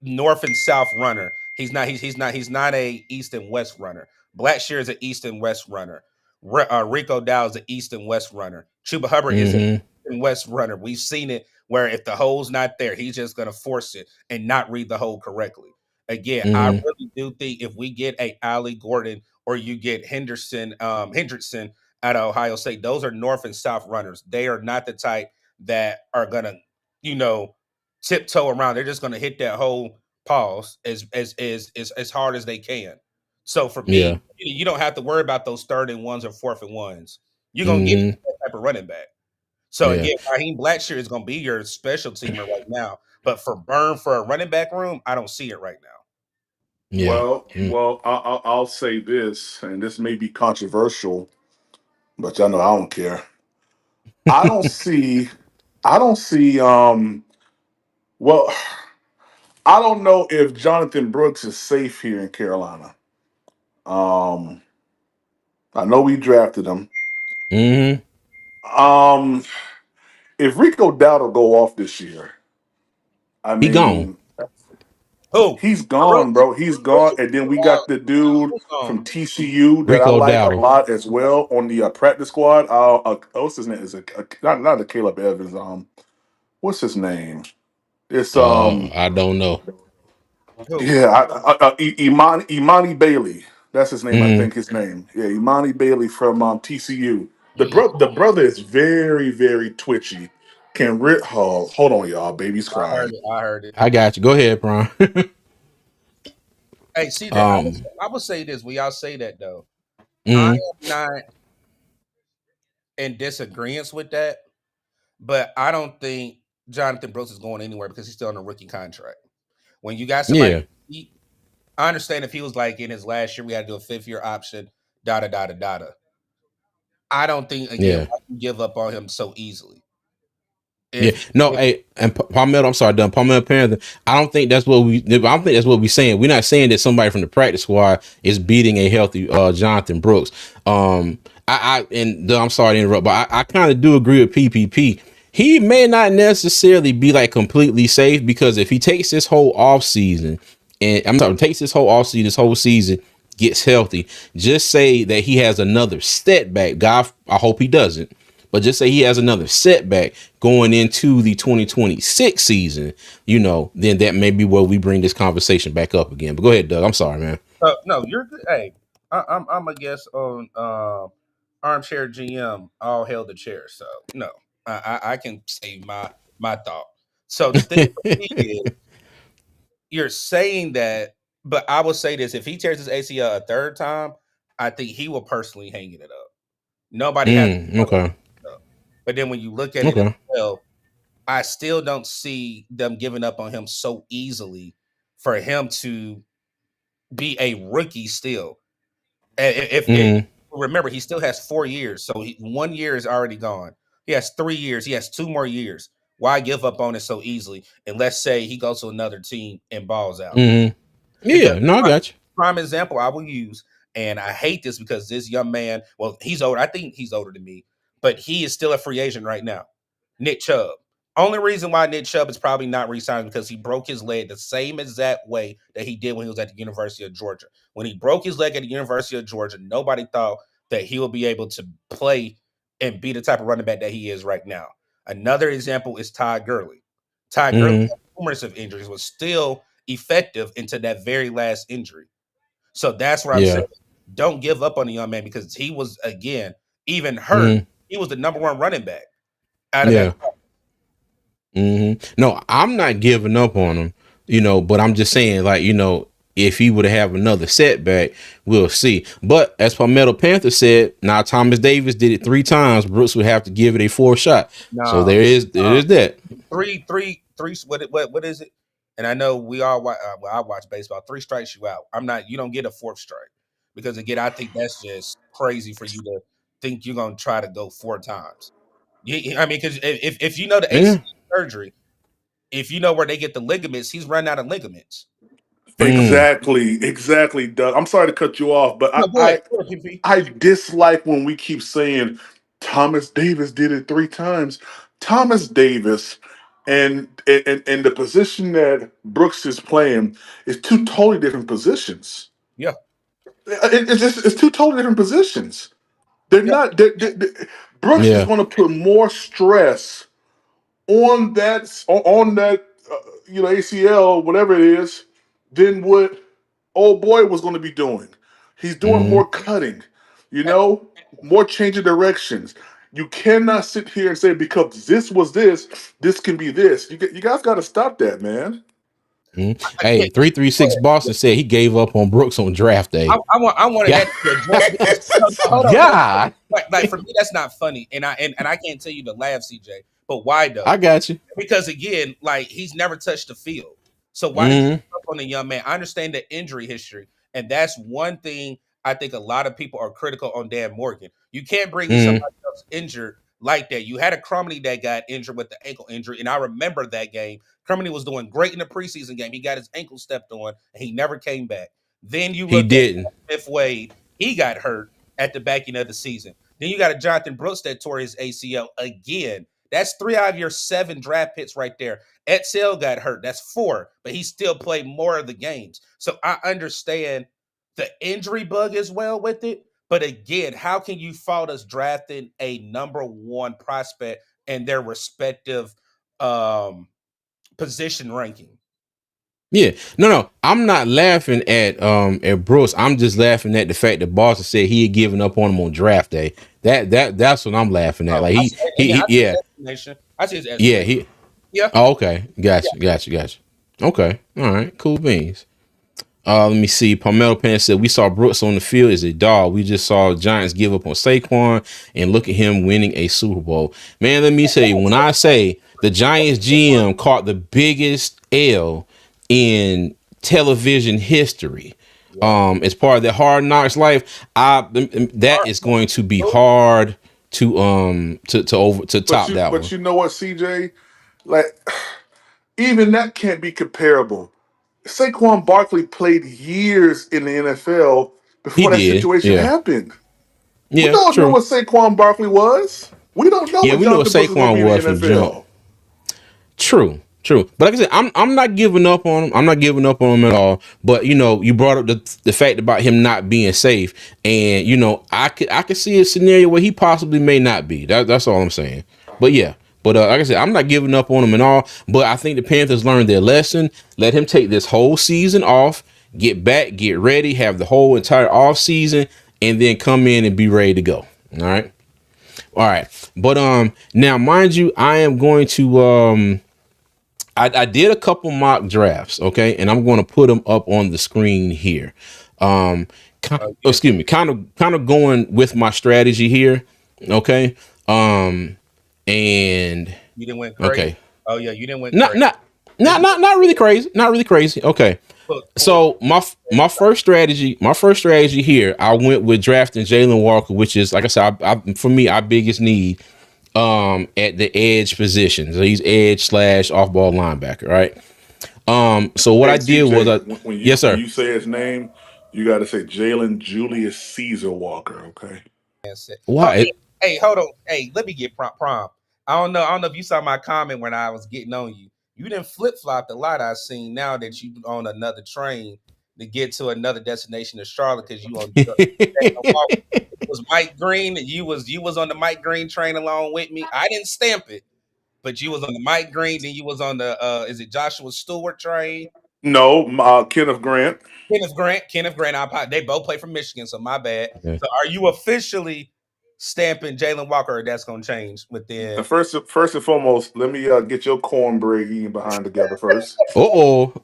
north and south runner. He's not a east and west runner. Blackshear is an east and west runner. Rico Dow is an east and west runner. Chuba Hubbard is an Mm-hmm. east and west runner. We've seen it where if the hole's not there, he's just gonna force it and not read the hole correctly. Again, I Mm-hmm. really do think if we get a Ali Gordon or you get Hendrickson out of Ohio State, those are north and south runners. They are not the type that are gonna, you know, tiptoe around. They're just gonna hit that whole pause as hard as they can. So for Yeah. me, you don't have to worry about those third and ones or fourth and ones. You're gonna get Mm-hmm. that type of running back. So Yeah. again, Raheem Blackshear is gonna be your special teamer right now. But for burn for a running back room, I don't see it right now. Yeah. Mm. Well, I'll say this, and this may be controversial, but y'all know I don't care. I don't see, I don't see. Well, I don't know if Jonathan Brooks is safe here in Carolina. Um, I know we drafted him. Mm-hmm. Um, if Rico Dowdle go off this year, I He gone. mean, Who? he's For real? gone, bro. He's Who? gone. And then we got the dude Who's on? from TCU that I Rico like a Dowdle. lot as well on the practice squad. What's his name? Is it not the Caleb Evans? What's his name? It's I don't know. Who? yeah, Imani Bailey. That's his name. I Mm-hmm. think his name. Yeah, Imani Bailey from TCU. Mm, The brother is very twitchy. Can rip. Hold on, y'all. Baby's I heard crying. it. I heard it. I got you. Go ahead, Brian. Hey, CJ, um. I would say this. We all say that though. I Mm, am not in disagreement with that, but I don't think Jonathan Brooks is going anywhere because he's still on a rookie contract. When you got somebody, yeah. I understand if he was like in his last year, we had to do a fifth year option, da da da da da da. I don't think again Yeah. why you give up on him so easily. Yeah, no, If hey, and Palmetto, I'm sorry, done Palmetto Panther. I don't think that's what we. I don't think that's what we're saying. We're not saying that somebody from the practice squad is beating a healthy Jonathan Brooks. I'm sorry to interrupt, but I kind of do agree with PPP. He may not necessarily be like completely safe because if he takes this whole off season, and I'm sorry, takes this whole season, gets healthy, just say that he has another setback. God, I hope he doesn't. But just say he has another setback going into the 2026 season, then that may be where we bring this conversation back up again. But go ahead, Doug. I'm sorry, man. no, you're good. Hey, I'm a guest on Armchair GM. All hail the chair. So no, I can say my thought. So the thing for me is you're saying that, but I will say this: if he tears his ACL a third time, I think he will personally hang it up. Nobody has more than Okay. hang it up. But then when you look at it as Okay. well, I still don't see them giving up on him so easily for him to be a rookie still. If Mm, remember, he still has 4 years, so 1 year is already gone. He has 3 years. He has 2 more years. Why give up on it so easily? And let's say he goes to another team and balls out. mm. Because Yeah. No, I got you. prime example I will use, and I hate this because this young man, well, he's older. I think he's older than me, but he is still a free agent right now. Nick Chubb. Only reason why Nick Chubb is probably not re-signed because he broke his leg the same exact way that he did when he was at the University of Georgia. When he broke his leg at the University of Georgia, nobody thought that he would be able to play and be the type of running back that he is right now. Another example is Todd Gurley. Todd Gurley Mm, had numerous of injuries, was still effective into that very last injury. So that's what I'm saying. yeah. Don't give up on the young man because he was again even hurt. Mm, He was the number one running back out of that. yeah. No, I'm not giving up on him, but I'm just saying, like, if he would have another setback, we'll see. But as Palmetto Panther said, now Thomas Davis did it 3 times. Brooks would have to give it a fourth shot. So No, there is that. three. What is it? And I know we all. Well, I watch baseball. Three strikes you out. I'm not. You don't get a fourth strike because again, I think that's just crazy for you to think you're gonna try to go 4 times. I mean, because if you know the Yeah. ACL surgery, if you know where they get the ligaments, he's run out of ligaments. Mm, Exactly, Doug. I'm sorry to cut you off, but No, go ahead. Go ahead, PP. I dislike when we keep saying Thomas Davis did it 3 times. Thomas Davis and the position that Brooks is playing is two totally different positions. Yeah, It's two totally different positions. They're yeah. not. Brooks is yeah. going to put more stress on that ACL, whatever it is, than what old boy was going to be doing. He's doing Mm-hmm. more cutting, you know, more change of directions. You cannot sit here and say because this was this, this can be this. You guys got to stop that, man. Mm-hmm. Yeah, Hey, 336 Boston said he gave up on Brooks on draft day. I wanted Yeah. that to be a joke because no, hold on, no, God. like for me that's not funny, and I can't tell you to laugh, CJ. But why I though? got you. Because again, like he's never touched the field. So why did you Mm-hmm. give up on the young man? I understand the injury history, and that's one thing I think a lot of people are critical on Dan Morgan. You can't bring in Mm-hmm. somebody else injured like that. You had a Crumley that got injured with the ankle injury, and I remember that game. Crumley was doing great in the preseason game. He got his ankle stepped on, and he never came back. Then you He look at didn't. Smith Wade. He got hurt at the back end of the season. Then you got a Jonathan Brooks that tore his ACL again. That's 3 out of your 7 draft picks right there. Etzel got hurt. That's 4, but he still played more of the games. So I understand the injury bug as well with it. But again, how can you fault us drafting a number 1 prospect in their respective um, position ranking? Yeah. No. I'm not laughing at Brooks. I'm just laughing at the fact that Boston said he had given up on him on draft day. That's what I'm laughing at. Oh, Like I see, and I see his yeah. explanation. I see his Yeah, explanation. he Yeah, oh, okay. yeah. Gotcha. Okay. All right. Cool beans. Let me see. Palmetto Pan said we saw Brooks on the field as a dog. We just saw Giants give up on Saquon and look at him winning a Super Bowl. Man, let me say, when I say the Giants GM caught the biggest L in television history, Yeah. as part of the hard knocks life, that is going to be hard to top that But one. you know what, CJ? Like even that can't be comparable. Saquon Barkley played years in the NFL He before that did. situation Yeah. happened. We Yeah, don't know true. what Saquon Barkley was. We don't know Yeah, what we know what Jonathan Brooks is going to Saquon be in was the from jump. NFL. True. But like I said, I'm not giving up on him. I'm not giving up on him at all. But you brought up the fact about him not being safe, and I could see a scenario where he possibly may not be. That's all I'm saying. But yeah. But like I said, I'm not giving up on him at all. But I think the Panthers learned their lesson. Let him take this whole season off, get back, get ready, have the whole entire off season, and then come in and be ready to go. All right. All right. But now mind you, I am going to I did a couple mock drafts, okay, and I'm going to put them up on the screen here. You didn't, Excuse me, kind of going with my strategy here, okay. And you didn't win crazy. okay, Oh yeah, you didn't win not crazy. not This not is not not really crazy, not really crazy. Okay, pull so my first strategy here, I went with drafting Jalen Walker, which is like I said, for me, our biggest need at the edge position. So he's edge slash off ball linebacker, right? So what Hey I did was CJ, I when you yes when sir. you say his name, you got to say Jalen Julius Caesar Walker. Okay. handset. Oh, Why? hey, hold on. Hey, let me get prom. I don't know if you saw my comment when I was getting on you. You didn't flip flopped a lot. I've seen now that you on another train to get to another destination of Charlotte because you on it was Mike Green and you was on the Mike Green train along with me. I didn't stamp it, but you was on the Mike Green. Then you was on the is it Joshua Stewart train? No, Kenneth Grant. Kenneth Grant. They both play for Michigan, so my bad. Okay. So are you officially stamping Jalen Walker, or that's going to change within? First and foremost, let me get your cornbread eating behind together first.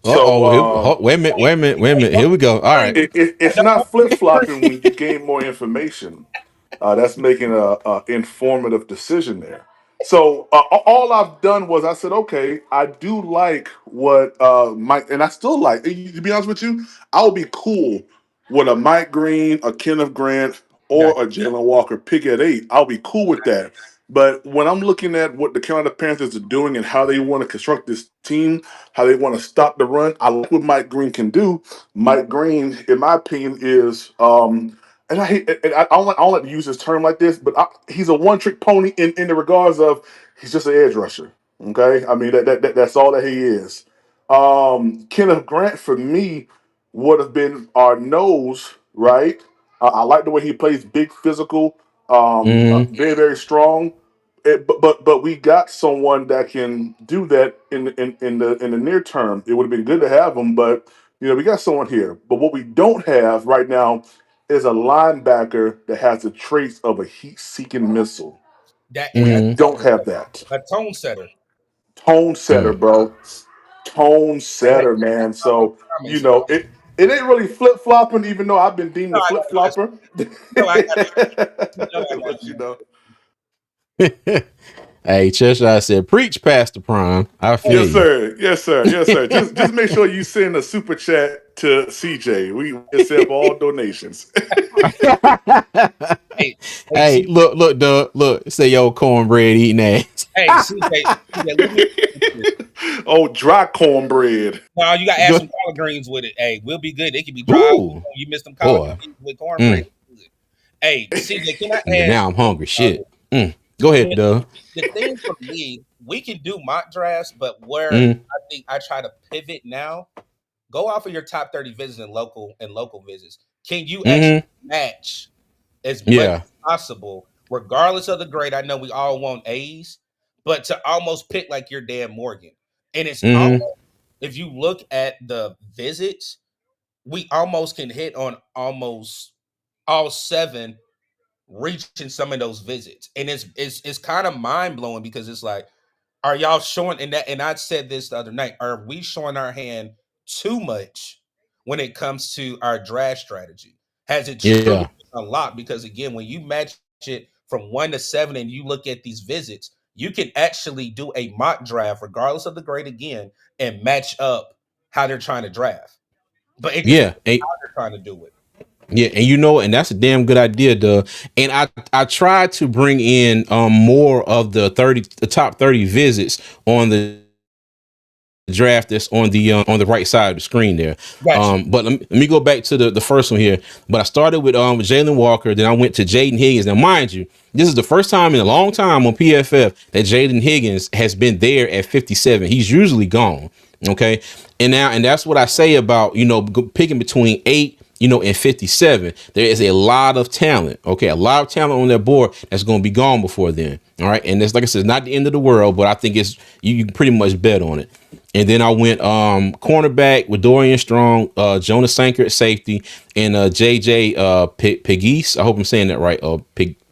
So Wait a minute. Wait a minute. Here we go. All right. it's not flip flopping when you gain more information. That's making a informative decision there. So all I've done was I said, okay, I do like what Mike, and I still like. To be honest with you, I would be cool with a Mike Green, a Kenneth Grant, or Got a Jalen Walker pick at 8. I'll be cool with that. But when I'm looking at what the Carolina Panthers are doing and how they want to construct this team, how they want to stop the run, I like what Mike Green can do. Mike Green, in my opinion, is and I hate, and I don't like to use this term like this, but he's a one trick pony in the regards of he's just an edge rusher. Okay, I mean that's all that he is. Kenneth Grant for me would have been our nose, right? I like the way he plays, big, physical, Mm, very strong. But we got someone that can do that in the near term. It would have been good to have him, but We got someone here, but what we don't have right now is a linebacker that has the traits of a heat-seeking missile. That and We that's Mm-hmm. don't have that. a tone setter. Tone setter, Mm. bro. Tone Hey, setter, man. no So comments, bro. it ain't really flip flopping, even though I've been deemed No, a I flip gotta listen. flopper. No, I gotta. You know, I But gotta. Hey, Cheshire said, "Preach, Pastor Prime." I feel Yes, you. sir. Yes, sir. Yes, sir. Just make sure you send a super chat to CJ. We accept all donations. Hey, hey, Hey, see, look, Doug, look. Say yo, cornbread eating ass. hey, CJ, let me. Oh, dry cornbread. No, you gotta add Good. some collard greens with it. Hey, we'll be good. It can be dry. Ooh, You missed them collard boy. greens with cornbread. Mm. Good. Hey, CJ, can I ask? Now I'm hungry. Uh, Shit. Mm. Go ahead, the, Doug. the thing for me, we can do mock drafts, but where Mm. I think I try to pivot now, go off of your top 30 visits and local visits. Can you actually Mm-hmm. match as much Yeah. as possible, regardless of the grade? I know we all want A's, but to almost pick like your Dan Morgan. And it's Mm-hmm. almost, if you look at the visits, we almost can hit on almost all seven reaching some of those visits. And it's kind of mind blowing because it's like, are y'all showing and that and I said this the other night, are we showing our hand too much when it comes to our draft strategy? Has it truly Yeah. been a lot? Because again, when you match it from 1 to 7 and you look at these visits, you can actually do a mock draft regardless of the grade again and match up how they're trying to draft. But it just Yeah. depends And, how they're trying to do it. yeah. And and that's a damn good idea, Doug. And I tried to bring in more of the top 30 visits on the draft that's on the right side of the screen there. Got you. But let me go back to the first one here. But I started with Jalen Walker, then I went to Jaden Higgins. Now, mind you, this is the first time in a long time on PFF that Jaden Higgins has been there at 57. He's usually gone. Okay. And that's what I say about, picking between 8, and 57. There is a lot of talent. Okay. A lot of talent on that board that's going to be gone before then. All right. And it's, like I said, it's not the end of the world, but I think you can pretty much bet on it. And then I went cornerback with Dorian Strong, Jonas Sanker at safety, and JJ Pegues. I hope I'm saying that right.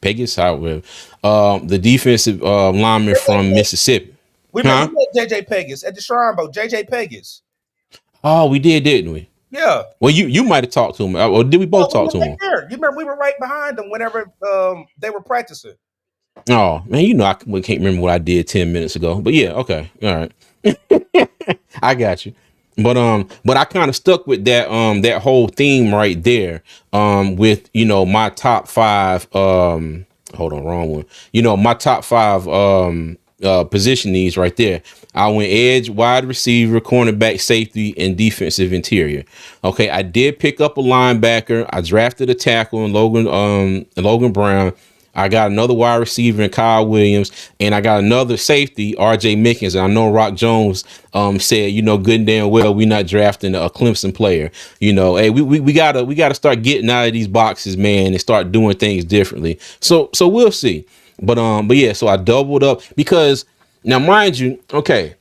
Pegues, however. The defensive lineman from Mississippi. We Huh? met JJ Pegas at the Shrine Bowl. JJ Pegas. Oh, we did, didn't we? Yeah. Well, you might have talked to him, or did we both Oh, we talk were to right him? there. You remember we were right behind them whenever they were practicing. Oh man, I can't remember what I did 10 minutes ago. But yeah, okay, all right. I got you. But I kind of stuck with that whole theme right there. With my top five. Hold on, wrong one. My top five position needs right there. I went edge, wide receiver, cornerback, safety, and defensive interior. Okay, I did pick up a linebacker. I drafted a tackle in Logan Brown. I got another wide receiver in Kyle Williams, and I got another safety, RJ Mickens. And I know Rock Jones said, good and damn well we're not drafting a Clemson player. Hey, we gotta start getting out of these boxes, man, and start doing things differently. So we'll see. But yeah, so I doubled up because now, mind you, okay,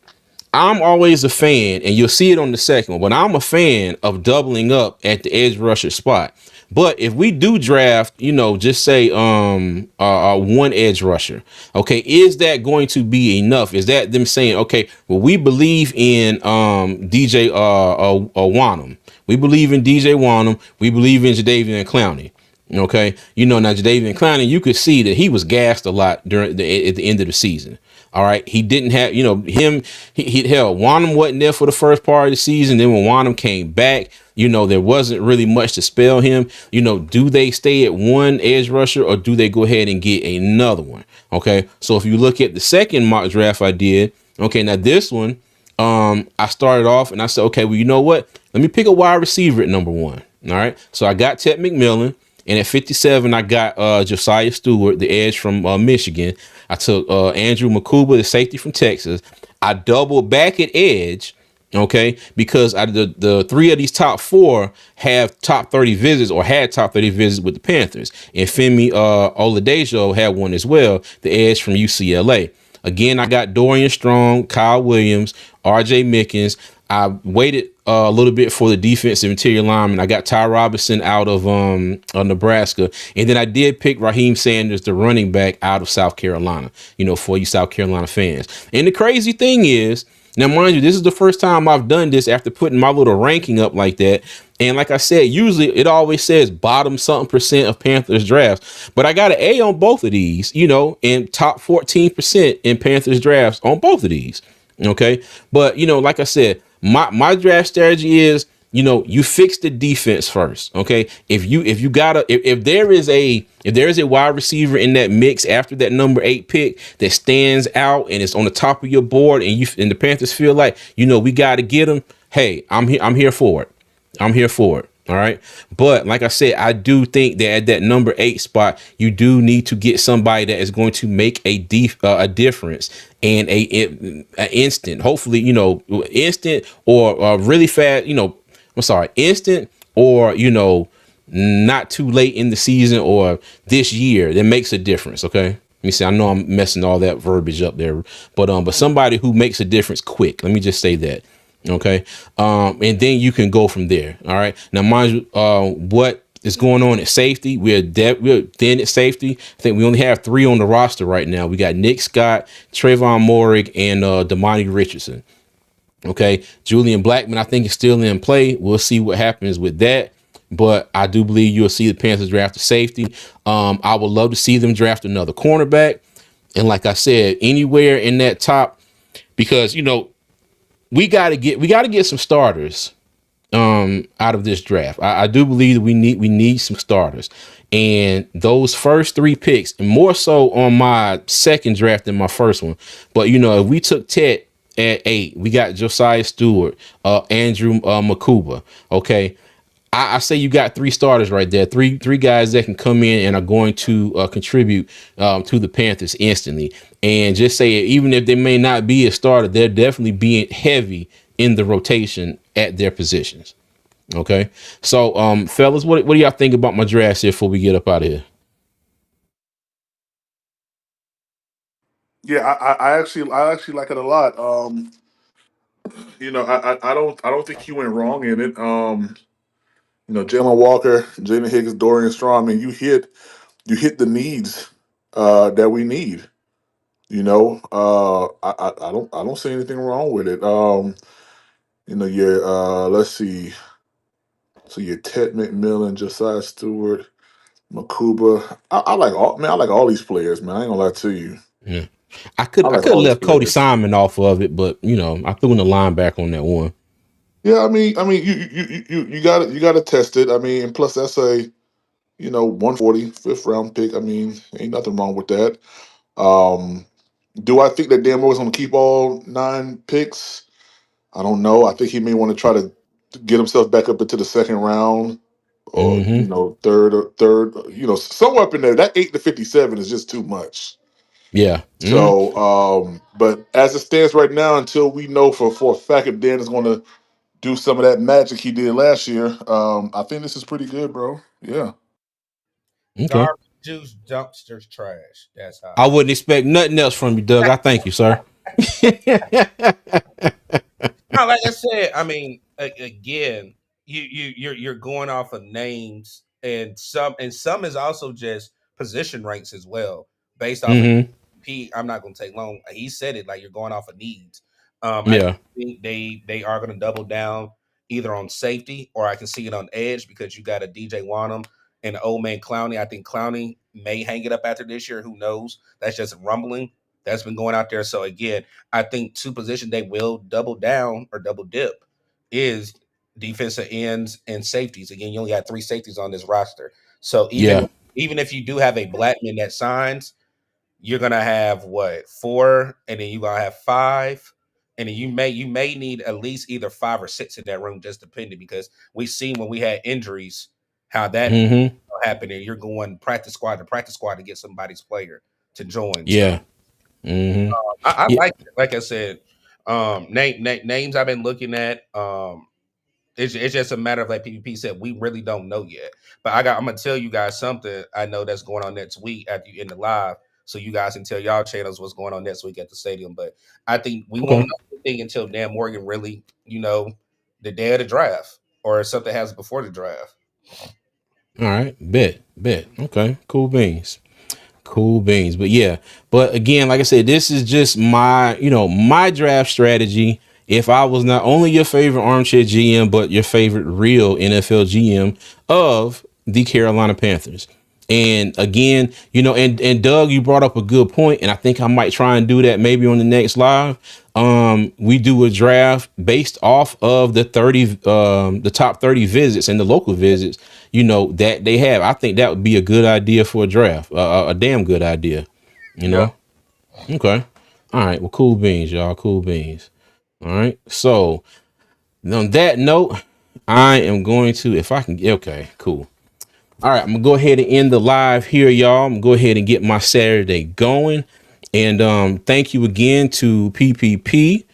I'm always a fan, and you'll see it on the second one, but I'm a fan of doubling up at the edge rusher spot. But if we do draft, just say one edge rusher, okay, is that going to be enough? Is that them saying, okay, well, we believe in DJ Wanham. We believe in DJ Wanham. We believe in Jadeveon Clowney. Okay, now Jadeveon Clowney, you could see that he was gassed a lot at the end of the season. All right, he didn't have, him. Hell, Wanham wasn't there for the first part of the season. Then when Wanham came back, there wasn't really much to spell him. Do they stay at one edge rusher or do they go ahead and get another one? Okay, so if you look at the second mock draft I did, okay, now this one, I started off and I said, okay, well, you know what? Let me pick a wide receiver at number 1. All right, so I got Ted McMillan. And at 57, I got Josiah Stewart, the edge from Michigan. I took Andrew Makuba, the safety from Texas. I doubled back at edge, okay, because the 3 of these top 4 have top 30 visits or had top 30 visits with the Panthers. And Femi Oladejo had one as well, the edge from UCLA. Again, I got Dorian Strong, Kyle Williams, RJ Mickens, I waited a little bit for the defensive interior lineman. I got Ty Robinson out of Nebraska, and then I did pick Raheem Sanders, the running back out of South Carolina. For you South Carolina fans. And the crazy thing is, now mind you, this is the first time I've done this after putting my little ranking up like that. And like I said, usually it always says bottom something percent of Panthers drafts, but I got an A on both of these, and top 14% in Panthers drafts on both of these. Okay. But like I said, my draft strategy is, you fix the defense first. Okay. If there is a wide receiver in that mix after that number 8 pick that stands out and it's on the top of your board, and the Panthers feel like, we got to get him. Hey, I'm here for it. I'm here for it. All right. But like I said, I do think that at that number 8 spot, you do need to get somebody that is going to make a difference, and a instant, hopefully, instant or really fast, I'm sorry, instant or, not too late in the season or this year that makes a difference. Okay. Let me see. I know I'm messing all that verbiage up there, but somebody who makes a difference quick. Let me just say that. Okay. And then you can go from there. All right. Now, mind you, what is going on at safety? We're thin at safety. I think we only have 3 on the roster right now. We got Nick Scott, Trayvon Morig, and Damani Richardson. Okay. Julian Blackman, I think, is still in play. We'll see what happens with that. But I do believe you'll see the Panthers draft a safety. I would love to see them draft another cornerback. And like I said, anywhere in that top, because, we got to get some starters out of this draft. I do believe that we need some starters, and those first 3 picks, and more so on my second draft than my first one. But if we took Ted at 8, we got Josiah Stewart, Andrew Makuba. Okay. I say you got 3 starters right there, three guys that can come in and are going to contribute to the Panthers instantly. And just say, even if they may not be a starter, they're definitely being heavy in the rotation at their positions. Okay, so fellas, what do y'all think about my draft here before we get up out of here? Yeah, I actually like it a lot. I don't think you went wrong in it. Jalen Walker, Jalen Hicks, Dorian Strong. I mean, you hit the needs that we need. I don't see anything wrong with it. Your let's see. So your Ted McMillan, Josiah Stewart, Makuba. I like all these players, man. I ain't gonna lie to you. Yeah, I I like could have all these left Cody players. Simon off of it, but I threw in the linebacker on that one. Yeah, I mean, you got to test it. I mean, and plus that's a 140 fifth round pick. I mean, ain't nothing wrong with that. Um, do I think that Dan Morgan's going to keep all 9 picks? I don't know. I think he may want to try to get himself back up into the second round, or Mm-hmm. third. Somewhere up in there. That 8 to 57 is just too much. Yeah. Mm-hmm. So, but as it stands right now, until we know for a fact if Dan is going to do some of that magic he did last year, I think this is pretty good, bro. Yeah. Okay. Garbage juice dumpsters trash. That's how I I wouldn't expect nothing else from you, Doug. I thank you, sir. No, like I said, I mean, again, you're going off of names, and some is also just position ranks as well, based off of Mm-hmm. P. I'm not going to take long. He said it like you're going off of needs. I Yeah. think they are going to double down either on safety, or I can see it on edge, because you got a DJ Wanham and old man Clowney. I think Clowney may hang it up after this year. Who knows? That's just rumbling that's been going out there. So again, I think 2 positions they will double down or double dip is defensive ends and safeties. Again, you only got 3 safeties on this roster. So Yeah. even if you do have a Blackman that signs, you're gonna have what, 4, and then you're gonna have 5, and then you may need at least either 5 or 6 in that room, just depending, because we seen when we had injuries how that Mm-hmm. happened, and you're going practice squad to get somebody's player to join. So Yeah. Mm-hmm. I Yeah. like I said, names I've been looking at. It's just a matter of, like PvP said, we really don't know yet. But I'm gonna tell you guys something I know that's going on next week after you end the live. so you guys can tell y'all channels what's going on next week at the stadium. But I think we won't Okay. know anything until Dan Morgan really, the day of the draft or something happens before the draft. All right. Bet. Okay. Cool beans. Cool beans. But yeah, but again, like I said, this is just my draft strategy. If I was not only your favorite armchair GM, but your favorite real NFL GM of the Carolina Panthers. And again, and Doug, you brought up a good point, and I think I might try and do that maybe on the next live. We do a draft based off of the top 30 visits and the local visits, that they have. I think that would be a good idea for a draft, a damn good idea, you Yeah. know? Okay. All right. Well, cool beans, y'all. Cool beans. All right. So on that note, I am going to, if I can, okay, cool. All right, I'm gonna go ahead and end the live here, y'all. I'm gonna go ahead and get my Saturday going. And thank you again to PPP.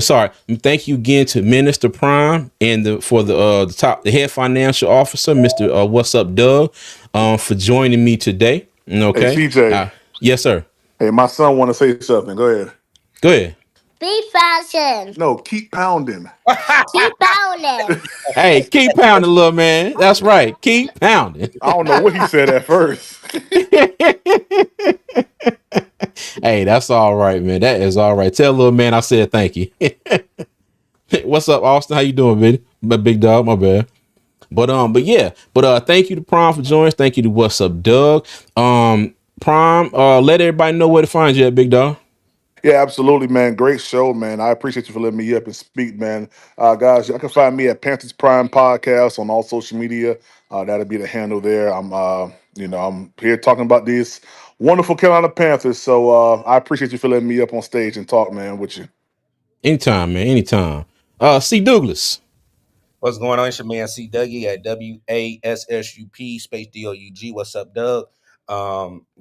Sorry, thank you again to Minister Prime and the head financial officer, Mr. What's Up Doug, for joining me today. Hey, Okay. CJ. Yes, sir. Hey, my son want to say something. Go ahead. Go ahead. Be fashion. No, keep pounding. Keep pounding. Hey, keep pounding, little man. That's right. Keep pounding. I don't know what he said at first. Hey, that's all right, man. That is all right. Tell little man I said thank you. What's up, Austin? How you doing, baby? My big dog, my bad. But thank you to Prime for joining us. Thank you to What's Up, Doug. Prime, let everybody know where to find you at, big dog. Yeah, absolutely, man. Great show, man. I appreciate you for letting me up and speak, man. Guys, you can find me at Panthers Prime Podcast on all social media. That'll be the handle there. I'm here talking about these wonderful Carolina Panthers. So I appreciate you for letting me up on stage and talk, man, with you. Anytime, man. Anytime. C. Douglas. What's going on? It's your man C Dougie at WASSUP space DOUG. What's up, Doug?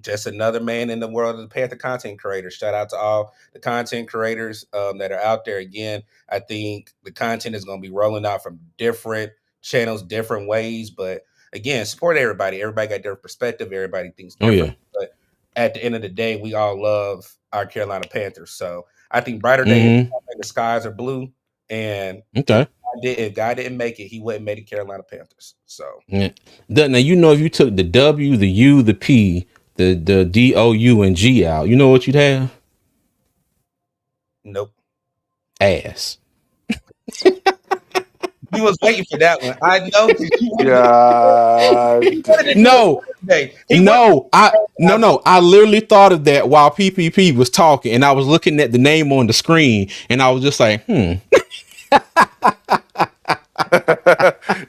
Just another man in the world of the Panther content creators. Shout out to all the content creators that are out there. Again, I think the content is going to be rolling out from different channels, different ways. But again, support everybody. Everybody got different perspective. Everybody thinks Oh, different. yeah. But at the end of the day, we all love our Carolina Panthers. So I think brighter days, the skies are blue. And Okay. if God didn't make it, he wouldn't make the Carolina Panthers. So Yeah. Now, if you took the W, the U, the P, the DOU and G out, you know what you'd have? nope. Ass. He was waiting for that one. I know. Yeah. No. I literally thought of that while PPP was talking, and I was looking at the name on the screen, and I was just like,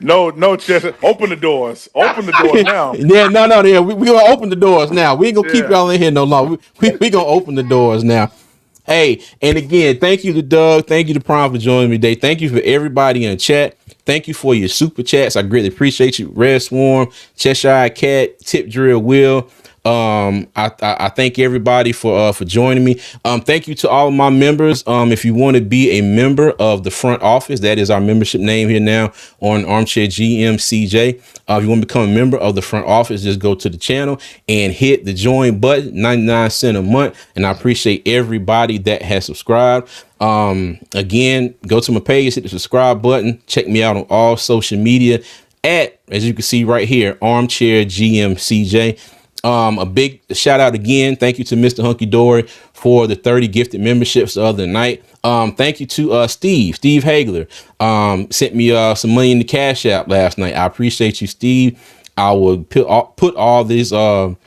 No, Chester. Open the doors. Open the doors now. Yeah, no. Yeah, we gonna open the doors now. We ain't gonna keep Yeah. y'all in here no longer. We gonna open the doors now. Hey, and again, thank you to Doug. Thank you to Prime for joining me today. Thank you for everybody in the chat. Thank you for your super chats. I greatly appreciate you. Red Swarm, Cheshire Cat, Tip Drill Will. I thank everybody for joining me. Thank you to all of my members. If you want to be a member of the front office, that is our membership name here now on Armchair GM CJ. If you want to become a member of the front office, just go to the channel and hit the join button, 99 cents a month. And I appreciate everybody that has subscribed. Again, go to my page, hit the subscribe button, check me out on all social media at, as you can see right here, Armchair GM CJ. A big shout out again. Thank you to Mr. Hunky Dory for the 30 gifted memberships the other night. Thank you to Steve Hagler. Sent me some money in the Cash App last night. I appreciate you, Steve. I will put all these all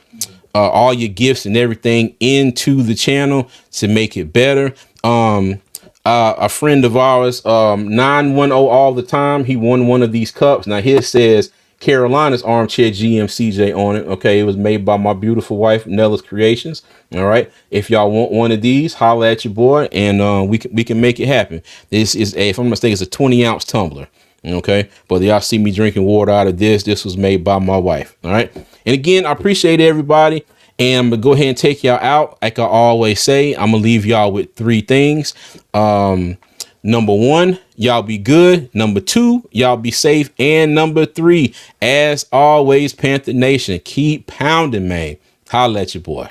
your gifts and everything into the channel to make it better. A friend of ours, 910 all the time. He won one of these cups. Now his says Carolina's Armchair GM CJ on it. Okay, it was made by my beautiful wife Nella's Creations. All right, if y'all want one of these, holla at your boy, and we can make it happen. This is if I'm not mistaken, it's a 20-ounce tumbler. Okay, but y'all see me drinking water out of this. This was made by my wife. All right, and again, I appreciate everybody. And I'm gonna go ahead and take y'all out. Like I always say, I'm gonna leave y'all with 3 things. Number 1, y'all be good. Number 2, y'all be safe. And number 3, as always, Panther Nation, keep pounding, man. Holla at your boy.